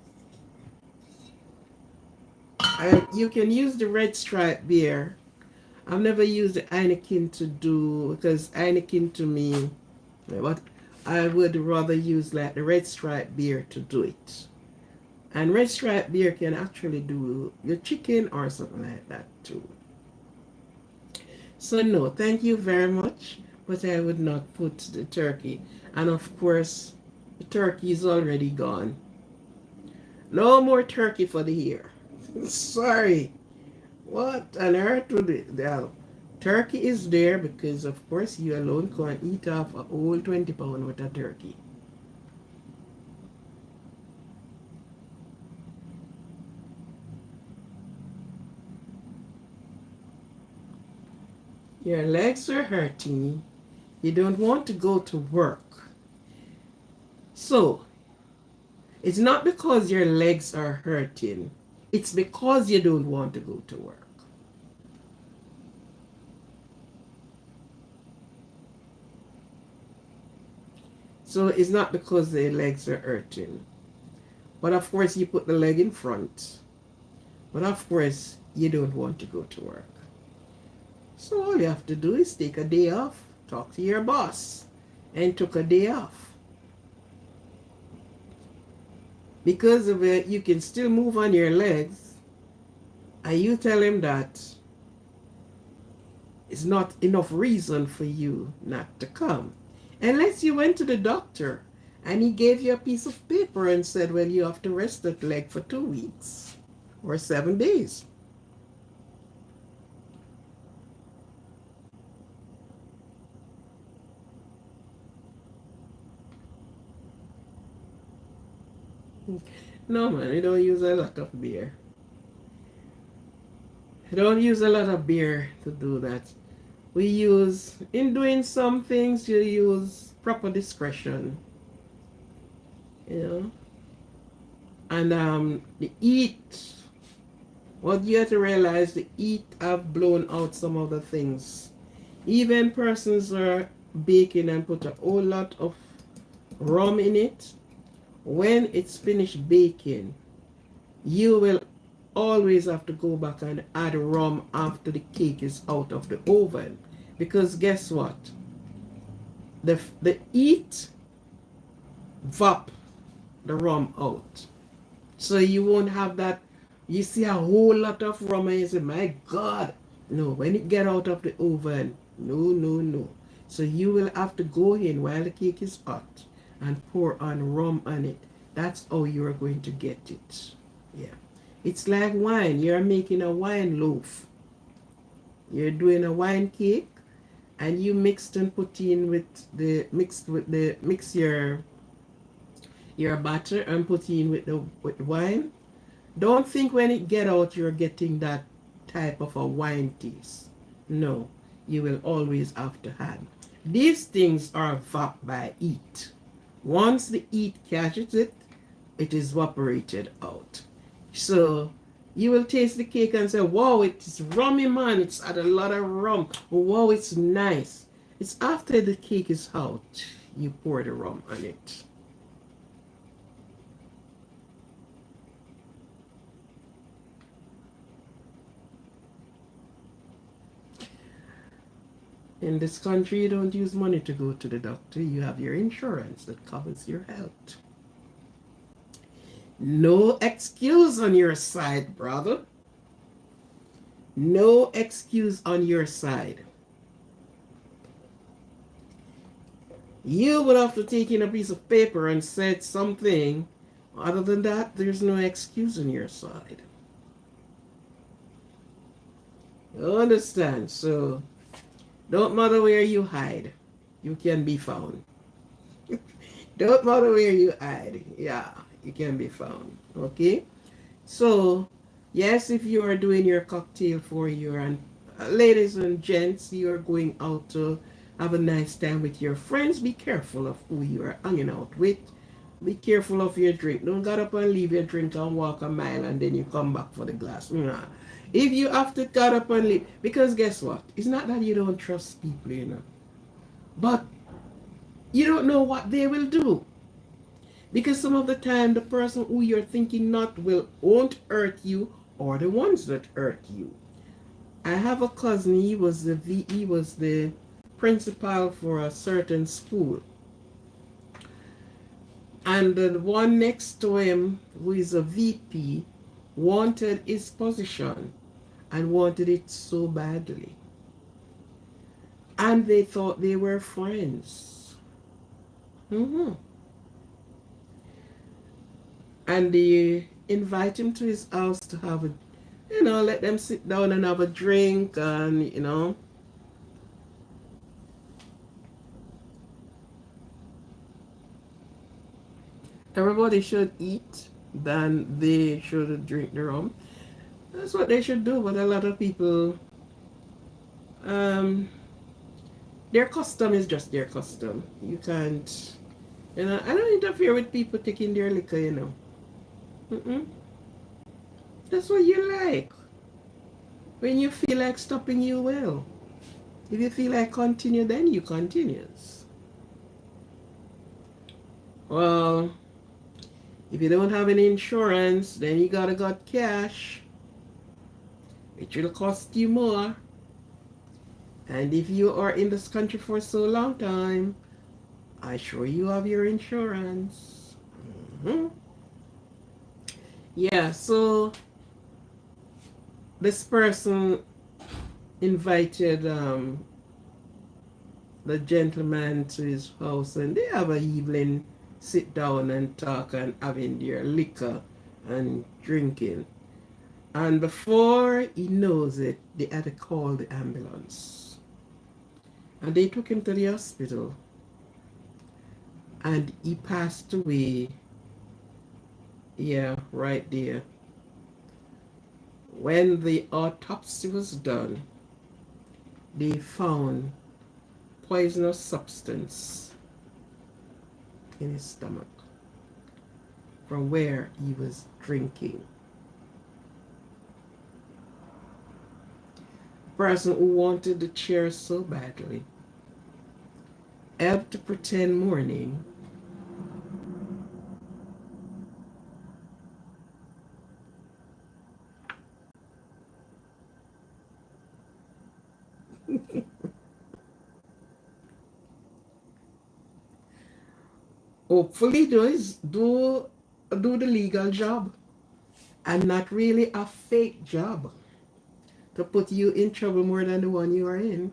You can use the red stripe beer. I've never used the Heineken to do, because Heineken to me, what I would rather use like the red stripe beer to do it. And red stripe beer can actually do your chicken or something like that too. So no, thank you very much, but I would not put the turkey. And of course, the turkey is already gone. No more turkey for the year. Sorry. What on earth would it? The turkey is there because, of course, you alone can't eat off a whole 20 pound worth of turkey. Your legs are hurting. You don't want to go to work. So, it's not because your legs are hurting. It's because you don't want to go to work. So it's not because the legs are hurting. But of course you put the leg in front. But of course you don't want to go to work. So all you have to do is take a day off. Talk to your boss. And took a day off. Because of it, you can still move on your legs. And you tell him that it's not enough reason for you not to come. Unless you went to the doctor and he gave you a piece of paper and said, well, you have to rest that leg for 2 weeks or 7 days. No, man, I don't use a lot of beer. I don't use a lot of beer to do that. We use, in doing some things, you use proper discretion, you know. And the heat, what you have to realize, the heat have blown out some of the things. Even persons are baking and put a whole lot of rum in it. When it's finished baking, you will always have to go back and add rum after the cake is out of the oven. Because guess what? The heat vap the rum out. So you won't have that. You see a whole lot of rum and you say, my God. No, when it get out of the oven, no, no, no. So you will have to go in while the cake is hot and pour on rum on it. That's how you're going to get it. Yeah. It's like wine. You're making a wine loaf. You're doing a wine cake and you mix your batter and put in with the wine. Don't think when it get out you're getting that type of a wine taste. No, you will always have to add. These things are vap by heat. Once the heat catches it, it is evaporated out. So you will taste the cake and say, wow, it's rummy, man. It's had a lot of rum. Wow, it's nice. It's after the cake is out, you pour the rum on it. In this country, you don't use money to go to the doctor. You have your insurance that covers your health. No excuse on your side, brother. No excuse on your side. You would have to take in a piece of paper and said something. Other than that, there's no excuse on your side. You understand? So don't matter where you hide, you can be found. Don't matter where you hide, yeah, you can be found. Okay? So, yes, if you are doing your cocktail for your ladies and gents, you are going out to have a nice time with your friends. Be careful of who you are hanging out with. Be careful of your drink. Don't get up and leave your drink and walk a mile and then you come back for the glass. Nah. If you have to get up and leave, because guess what? It's not that you don't trust people, but you don't know what they will do. Because some of the time, the person who you're thinking not won't hurt you, or the ones that hurt you. I have a cousin. He was the principal for a certain school, and the one next to him, who is a VP, wanted his position and wanted it so badly, and they thought they were friends. And they invite him to his house to have a, let them sit down and have a drink, and everybody should eat, then they should drink the rum. That's what they should do. But a lot of people, um, their custom is just their custom. You can't, I don't interfere with people taking their liquor. Mm-mm. That's what you like. When you feel like stopping, you will. If you feel like continue, then you continues. Well, if you don't have any insurance, then you gotta got cash, which will cost you more. And if you are in this country for so long time, I sure you have your insurance. Yeah, so this person invited the gentleman to his house, and they have an evening sit down and talk and having their liquor and drinking. And before he knows it, they had to call the ambulance. And they took him to the hospital. And he passed away. Yeah, right there. When the autopsy was done, they found poisonous substance in his stomach from where he was drinking. The person who wanted the chair so badly helped to pretend mourning. Hopefully do the legal job and not really a fake job to put you in trouble more than the one you are in.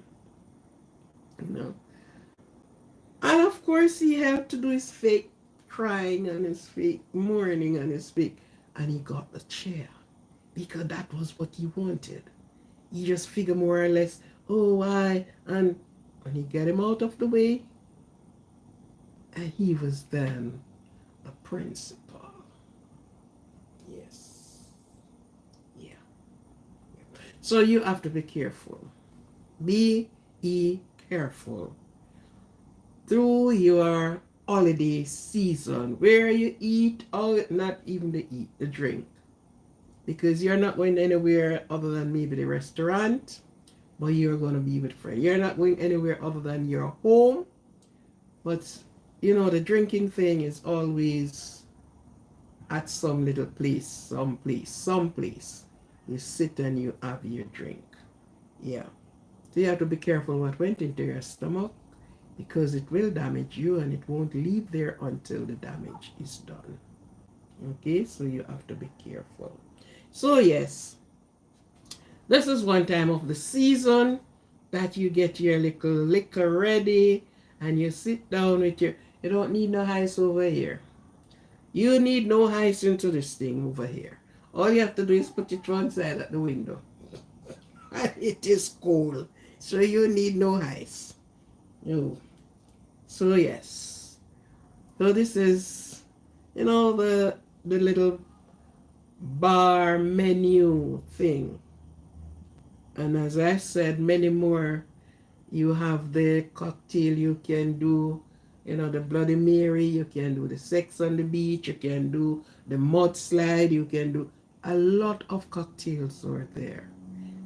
And of course he helped to do his fake crying and his fake mourning and his fake, and he got the chair because that was what he wanted. He just figured more or less, oh why, and when he got him out of the way, and he was then the principal. Yes. Yeah. So you have to be careful. Be careful through your holiday season, where you eat, or not even the drink, because you're not going anywhere other than maybe the restaurant, but you're going to be with friends. You're not going anywhere other than your home, but the drinking thing is always at some little place, someplace. You sit and you have your drink. Yeah. So you have to be careful what went into your stomach, because it will damage you and it won't leave there until the damage is done. Okay, so you have to be careful. So yes, This is one time of the season that you get your little liquor ready and you sit down with your. You don't need no ice over here. You need no ice into this thing over here. All you have to do is put it one side at the window. And it is cold. So you need no ice. No. So yes. So this is, the little bar menu thing. And as I said, many more. You have the cocktail you can do, the Bloody Mary, you can do the sex on the beach, you can do the mudslide, you can do a lot of cocktails are there.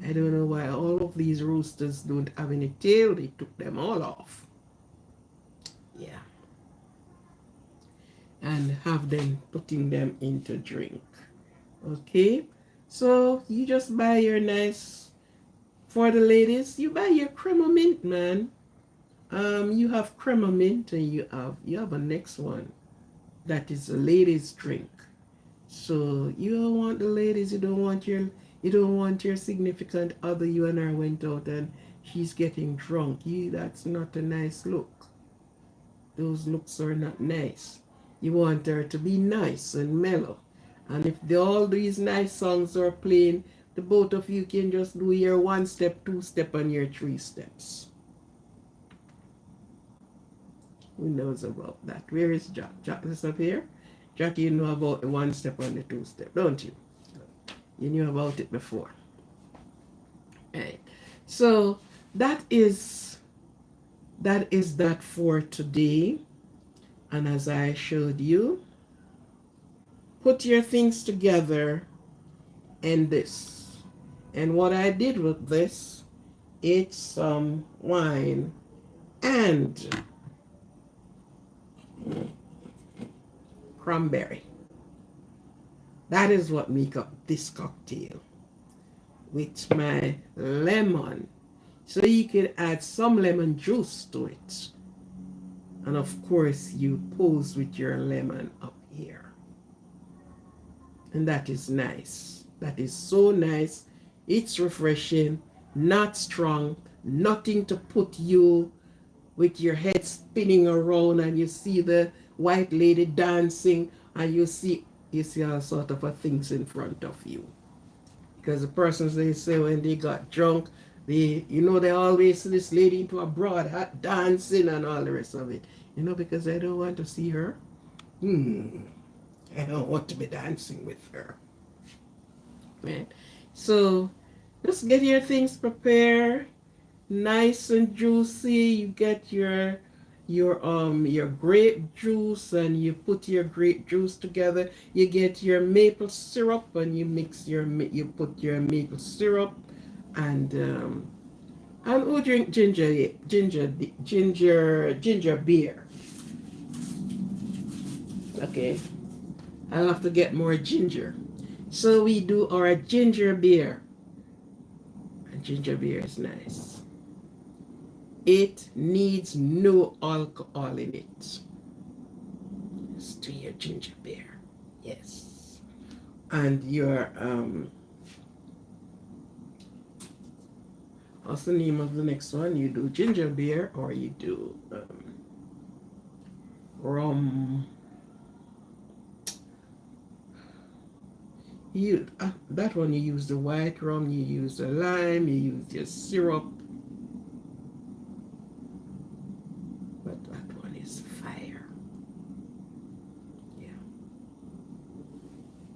I don't know why all of these roosters don't have any tail, they took them all off. Yeah. And have them putting them into drink. Okay? So you just buy your nice, for the ladies, you buy your crema mint, man. You have crema mint and you have a next one that is a ladies drink. So you don't want the ladies, you don't want your significant other, you and her went out and she's getting drunk. That's not a nice look. Those looks are not nice. You want her to be nice and mellow. And if all these nice songs are playing, the both of you can just do your 1 step, 2 step, and your 3 steps. Who knows about that? Where is Jack? Jack is up here. Jack, you know about the 1 step and the 2 step, don't you? You knew about it before. Right. So that is that for today. And as I showed you, put your things together and this. And what I did with this, it's some wine and cranberry. That is what make up this cocktail with my lemon. So you can add some lemon juice to it. And of course you pose with your lemon up here. And that is nice. That is so nice. It's refreshing, not strong, nothing to put you with your head spinning around and you see the white lady dancing and you see all sort of things in front of you. Because the persons, they say when they got drunk, they always see this lady into a broad hat dancing and all the rest of it. Because I don't want to see her. I don't want to be dancing with her. Right? So just get your things prepared, nice and juicy. You get your grape juice and you put your grape juice together. You get your maple syrup and you put your maple syrup and who drink ginger beer. Okay, I'll have to get more ginger. So we do our ginger beer. And ginger beer is nice. It needs no alcohol in it. Just do your ginger beer. Yes. And your what's the name of the next one? You do ginger beer or you do rum. That one you use the white rum, you use the lime, you use your syrup. But that one is fire. Yeah.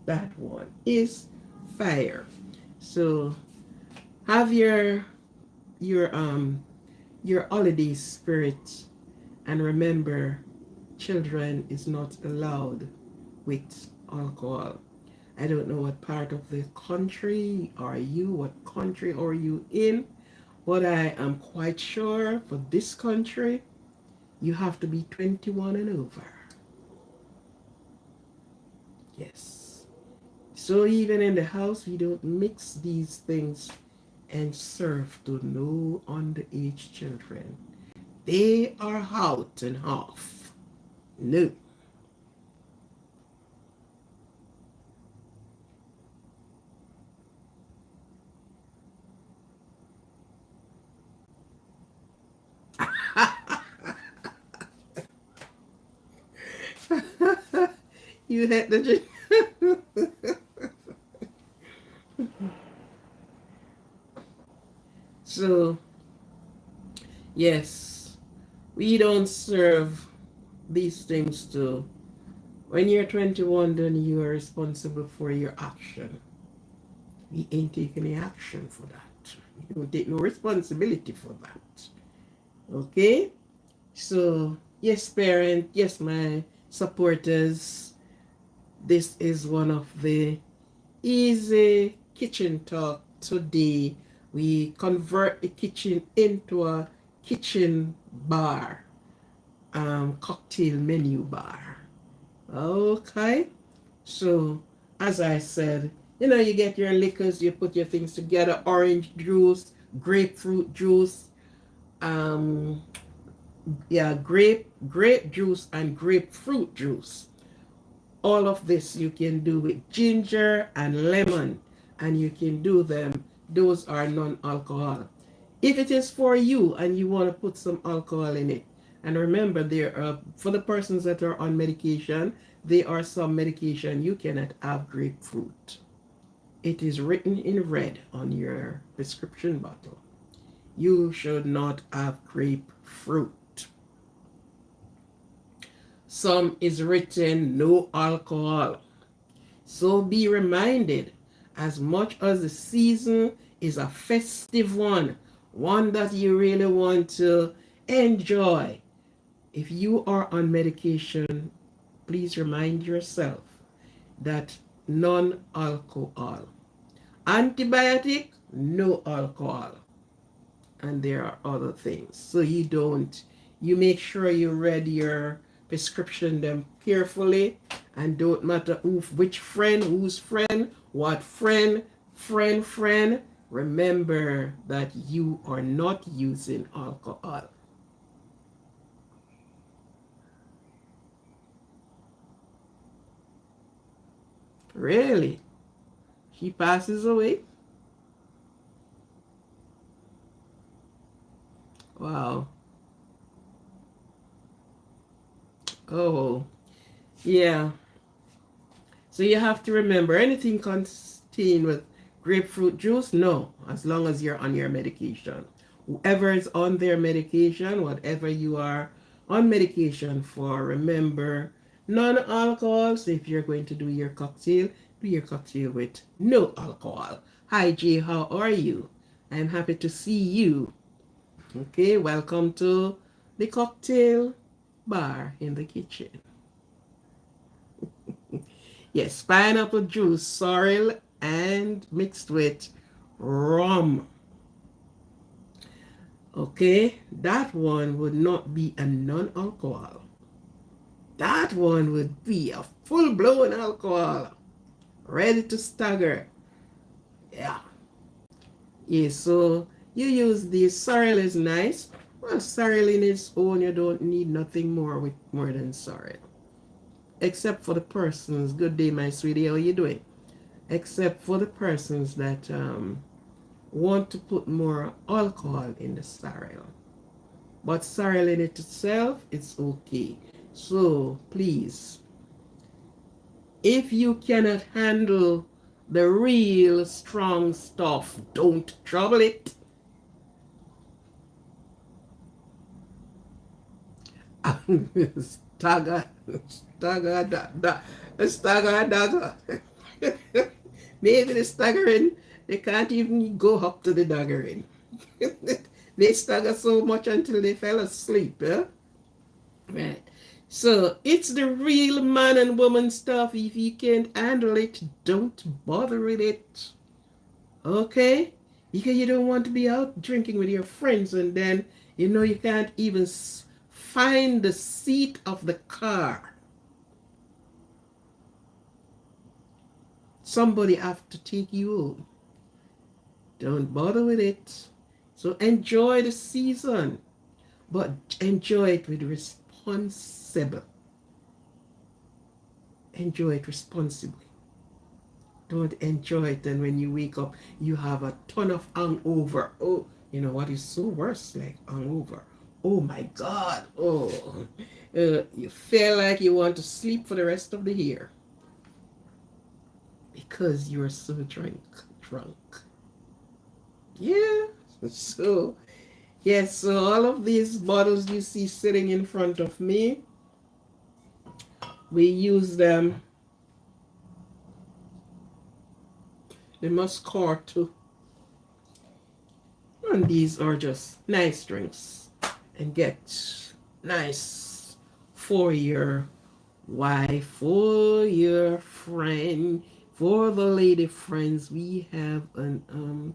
That one is fire. So have your holiday spirit, and remember, children is not allowed with alcohol. I don't know what part of the country are you, what country are you in, but I am quite sure for this country, you have to be 21 and over. Yes. So even in the house, we don't mix these things and serve to no underage children. They are out and off. No. You hate the ginger. So, yes, we don't serve these things to. When you're 21, then you are responsible for your action. We ain't taking any action for that. We don't take no responsibility for that. Okay? So, yes, parent, yes, my supporters, this is one of the easy kitchen talk today. We convert the kitchen into a kitchen bar, cocktail menu bar. Okay, so as I said, you get your liquors, you put your things together: orange juice, grapefruit juice, um, yeah, grape juice and grapefruit juice. All of this you can do with ginger and lemon, and you can do them. Those are non-alcohol. If it is for you and you want to put some alcohol in it, and remember, there are, for the persons that are on medication, there are some medication you cannot have grapefruit. It is written in red on your prescription bottle. You should not have grapefruit. Some is written no alcohol. So be reminded, as much as the season is a festive one that you really want to enjoy, if you are on medication, please remind yourself that non-alcohol. Antibiotic, no alcohol. And there are other things. So you make sure you read your prescription them carefully, and don't matter which friend, whose friend, what friend, remember that you are not using alcohol. Really? She passes away? Wow. Oh, yeah. So you have to remember, anything contained with grapefruit juice, no, as long as you're on your medication. Whoever is on their medication, whatever you are on medication for, remember, non-alcohol. So if you're going to do your cocktail with no alcohol. Hi Jay, how are you? I'm happy to see you. Okay, welcome to the cocktail bar in the kitchen. Yes, pineapple juice, sorrel, and mixed with rum. Okay, that one would not be a non-alcohol. That one would be a full-blown alcohol, ready to stagger. Yeah. Yeah, so you use the sorrel is nice. Well, sorrel in its own, you don't need nothing more than sorrel. Except for the persons, good day my sweetie, how you doing? Except for the persons that want to put more alcohol in the sorrel. But sorrel in it itself, it's okay. So please, if you cannot handle the real strong stuff, don't trouble it. Stagger, stagger. Maybe the staggering, they can't even go up to the daggering. They stagger so much until they fell asleep. Right. So it's the real man and woman stuff. If you can't handle it, don't bother with it. Okay? Because you don't want to be out drinking with your friends and then you can't even find the seat of the car. Somebody have to take you home. Don't bother with it. So enjoy the season, but enjoy it with responsible. Enjoy it responsibly. Don't enjoy it and when you wake up you have a ton of hangover. Oh, you know what is so worse like hangover? Oh my God. Oh, you feel like you want to sleep for the rest of the year. because you're so drunk. Yeah. So, yes, so all of these bottles you see sitting in front of me, we use them. They must score too. And these are just nice drinks. And get nice for your wife, for your friend, for the lady friends. We have an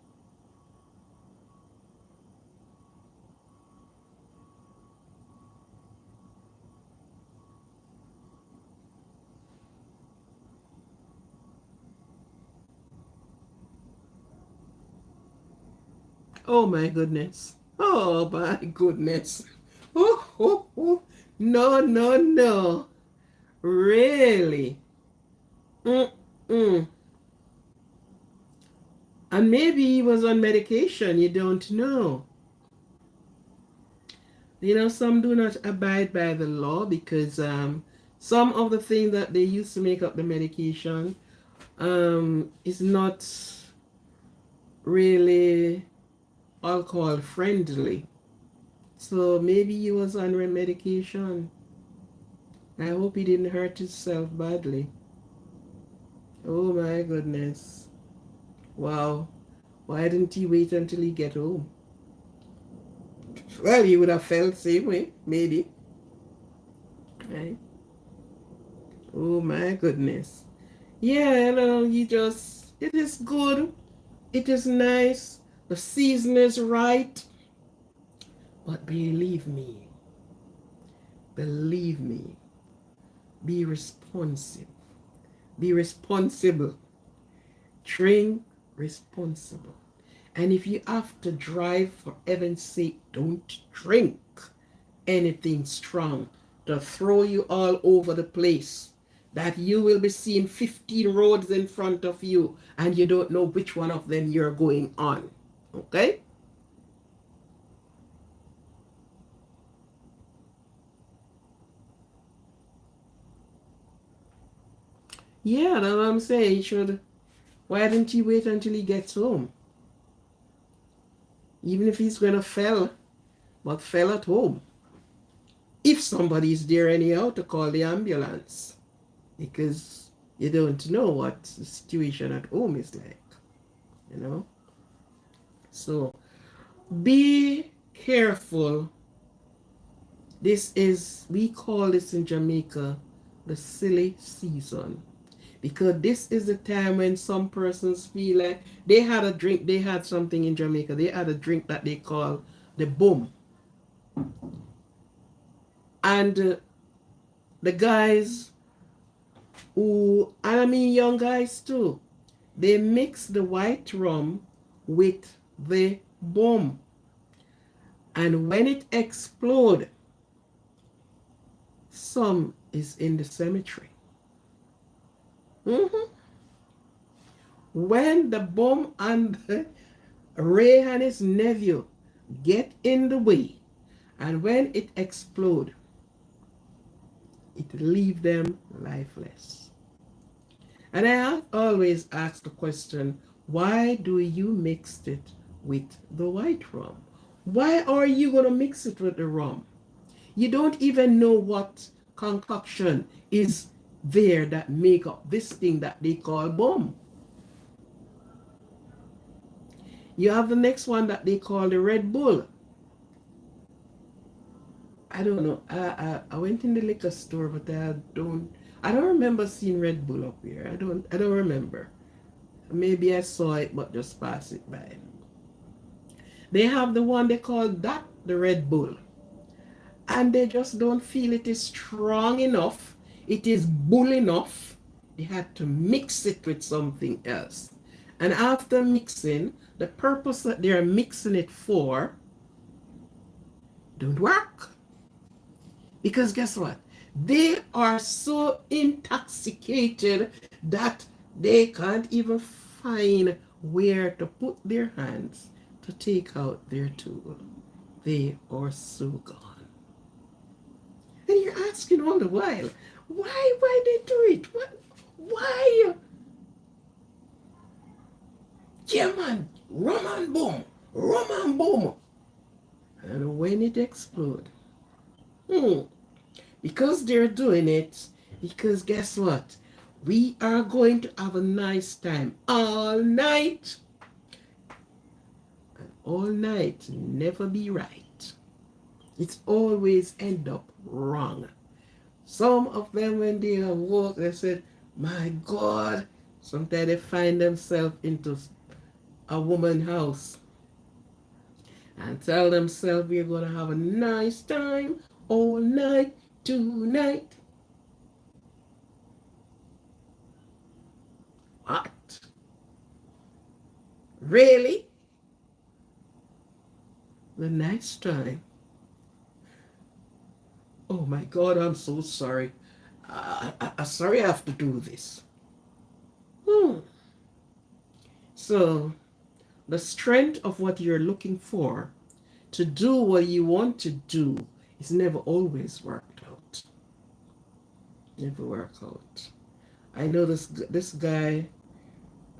oh my goodness. Oh my goodness. Oh, oh, oh. No, no, no. Really? Mm-mm. And maybe he was on medication. You don't know. You know, some do not abide by the law because some of the things that they use to make up the medication is not really alcohol friendly. So maybe he was on medication. I hope he didn't hurt himself badly. Oh my goodness. Wow. Why didn't he wait until he get home? Well, he would have felt the same way, maybe. Right? Oh my goodness. Yeah, you know, it is good. It is nice. The season is right. But believe me, be responsive. Be responsible. Drink responsible. And if you have to drive, for heaven's sake, don't drink anything strong to throw you all over the place. That you will be seeing 15 roads in front of you and you don't know which one of them you're going on. Okay? Yeah, that's what I'm saying. He should. Why didn't he wait until he gets home? Even if he's gonna fail, but fail at home. If somebody's there anyhow to call the ambulance. Because you don't know what the situation at home is like. You know? So be careful. We call this in Jamaica the silly season. Because this is the time when some persons feel like they had a drink, they had something in Jamaica, they had a drink that they call the boom. And the guys and I mean young guys too, they mix the white rum with the boom. And when it explodes, some is in the cemetery. Mm-hmm. When the bomb and Ray and his nephew get in the way, and when it explodes, it leaves them lifeless. And I have always asked the question, why do you mix it with the white rum? Why are you going to mix it with the rum? You don't even know what concoction is there that make up this thing that they call bomb. You have the next one that they call the Red Bull. I don't know. I went in the liquor store, but I don't remember seeing Red Bull up here. I don't remember. Maybe I saw it but just pass it by. They have the one they call that the Red Bull. And they just don't feel it is strong enough. It is bull enough. They had to mix it with something else. And after mixing, the purpose that they are mixing it for don't work. Because guess what? They are so intoxicated that they can't even find where to put their hands to take out their tool. They are so gone. And you're asking all the while, why they do it? What? Why? Yeah, man, rum and boom, rum and boom. And when it explodes, hmm, because they're doing it, because guess what? We are going to have a nice time all night. And all night never be right. It's always end up wrong. Some of them, when they awoke, they said, my God, sometimes they find themselves into a woman's house and tell themselves we're going to have a nice time all night tonight. What? Really? The next time? Oh my God, I'm so sorry. I'm sorry I have to do this. Hmm. So, the strength of what you're looking for to do what you want to do is never always worked out. Never work out. I know this guy,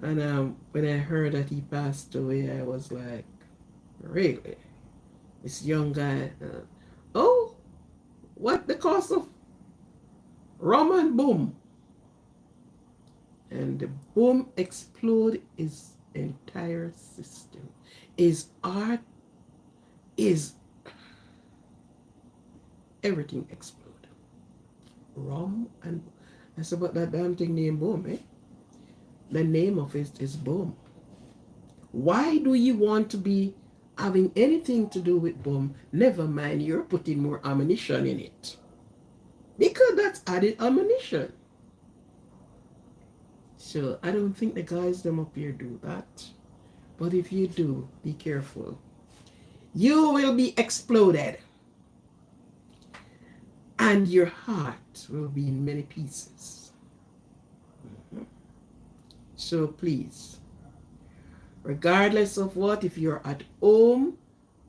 and when I heard that he passed away, I was like, really? This young guy? Oh, what the cost of rum and boom? And the boom explode his entire system. His art is everything explode. Rum and that's about that damn thing named boom, eh? The name of it is boom. Why do you want to be having anything to do with boom? Never mind, you're putting more ammunition in it. Because that's added ammunition. So I don't think the guys them up here do that. But if you do, be careful. You will be exploded. And your heart will be in many pieces. So please, regardless of what, if you're at home,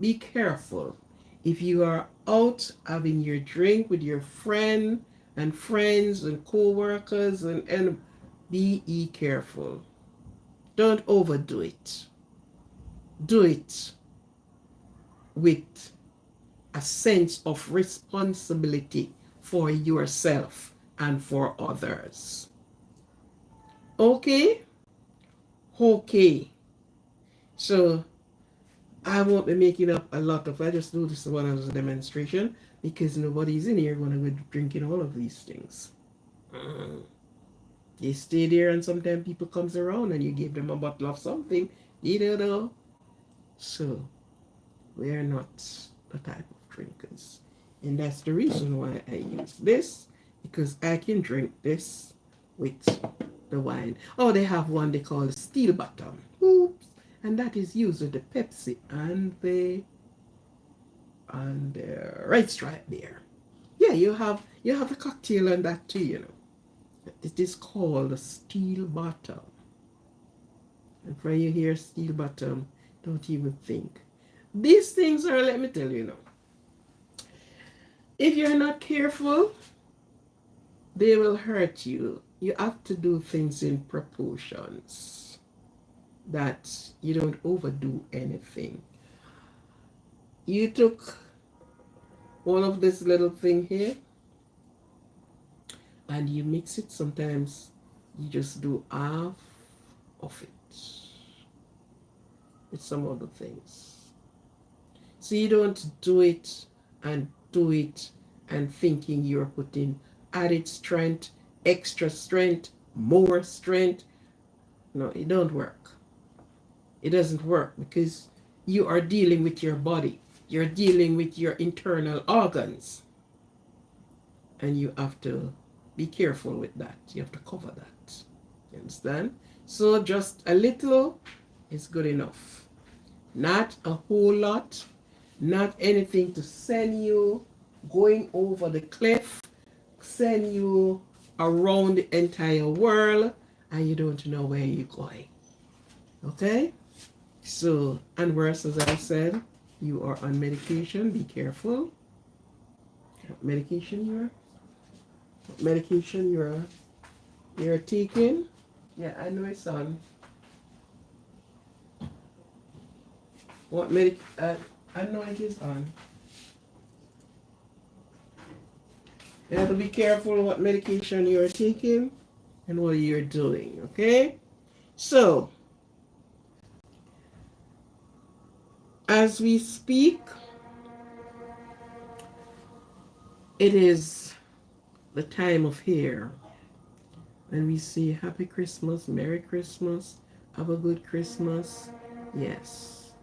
be careful. If you are out having your drink with your friend and friends and co-workers and be careful. Don't overdo it. Do it with a sense of responsibility for yourself and for others. Okay? Okay. So I won't be making up a lot of, I just do this one as a demonstration because nobody's in here going to be drinking all of these things. You stay there and sometimes people comes around and you give them a bottle of something. You don't know. So we are not the type of drinkers. And that's the reason why I use this, because I can drink this with the wine. Oh, they have one they call steel bottom. Oops. And that is used with the Pepsi and the Red Stripe there. Yeah, you have the cocktail and that too, you know. It is called a steel bottom. And when you hear steel bottom, don't even think. These things are, let me tell you now, if you're not careful, they will hurt you. You have to do things in proportions, that you don't overdo anything. You took one of this little thing here and you mix it. Sometimes you just do half of it with some other things. So you don't do it and thinking you're putting added strength, extra strength, more strength. No, it don't work. It doesn't work because you are dealing with your body. You're dealing with your internal organs. And you have to be careful with that. You have to cover that. You understand? So just a little is good enough. Not a whole lot. Not anything to send you going over the cliff, send you around the entire world, and you don't know where you're going. Okay? So, and worse, as I said, you are on medication. Be careful. What medication you're taking? Yeah, I know it's on. What I know it is on. You have to be careful what medication you're taking and what you're doing, okay? So, as we speak, it is the time of year when we say Happy Christmas, Merry Christmas, have a good Christmas. Yes.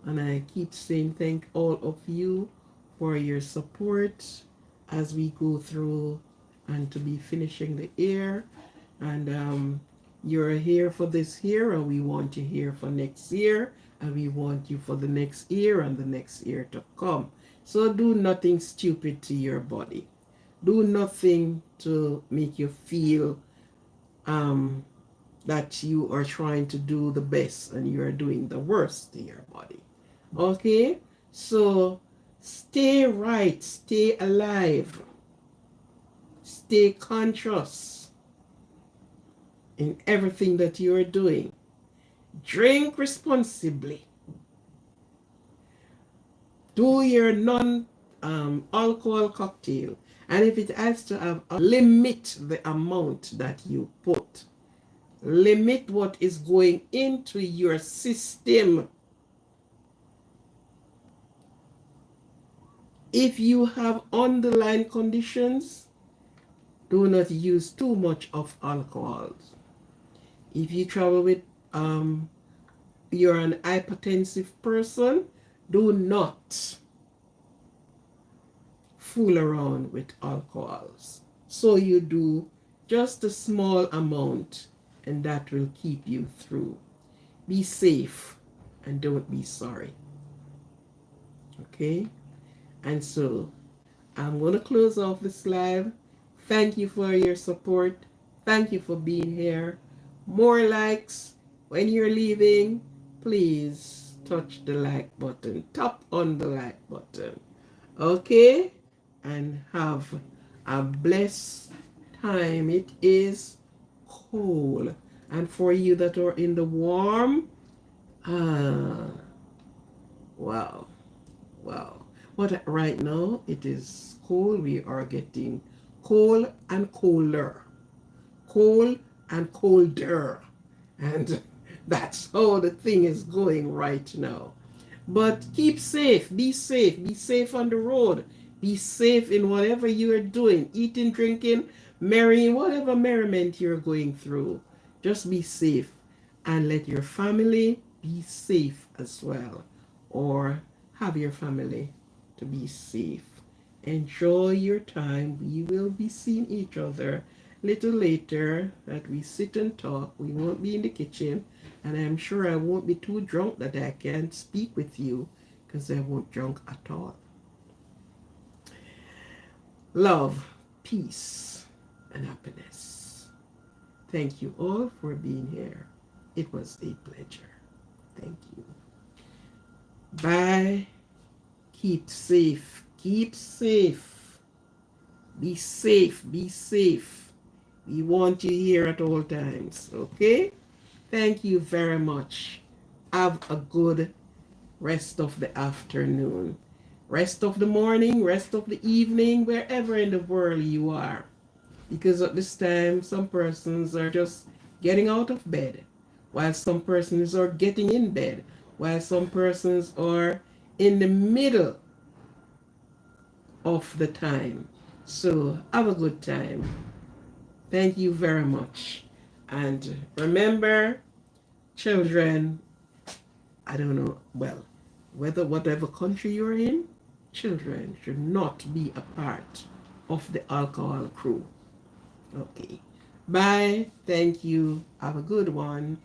And I keep saying thank all of you for your support as we go through and to be finishing the year. And you're here for this year, and we want you here for next year, and we want you for the next year and the next year to come. So do nothing stupid to your body. Do nothing to make you feel um, that you are trying to do the best and you are doing the worst to your body. Okay? So stay right, stay alive, stay conscious in everything that you are doing. Drink responsibly. Do your non-alcohol cocktail. And if it has to have limit the amount that you put. Limit what is going into your system. If you have underlying conditions, do not use too much of alcohol. If you travel with, you're an hypertensive person, do not fool around with alcohols. So you do just a small amount, and that will keep you through. Be safe and don't be sorry. Okay? And so I'm going to close off this live. Thank you for your support. Thank you for being here. More likes. When you're leaving, please touch the like button. Tap on the like button. Okay? And have a blessed time. It is cold. And for you that are in the warm, wow. Wow. But right now it is cold. We are getting cold and colder. Cold and colder. And that's how the thing is going right now. But keep safe. Be safe. Be safe on the road. Be safe in whatever you are doing. Eating, drinking, marrying, whatever merriment you're going through. Just be safe. And let your family be safe as well. Or have your family to be safe. Enjoy your time. We will be seeing each other a little later that we sit and talk. We won't be in the kitchen, and I'm sure I won't be too drunk that I can't speak with you because I won't drunk at all. Love, peace, and happiness. Thank you all for being here. It was a pleasure. Thank you. Bye. Keep safe. Keep safe. Be safe. Be safe. We want you here at all times. Okay? Thank you very much. Have a good rest of the afternoon. Rest of the morning, rest of the evening, wherever in the world you are. Because at this time, some persons are just getting out of bed, while some persons are getting in bed, while some persons are in the middle of the time. So have a good time. Thank you very much. And remember, children, I don't know, well, whatever country you're in, children should not be a part of the alcohol crew. Okay. Bye. Thank you. Have a good one.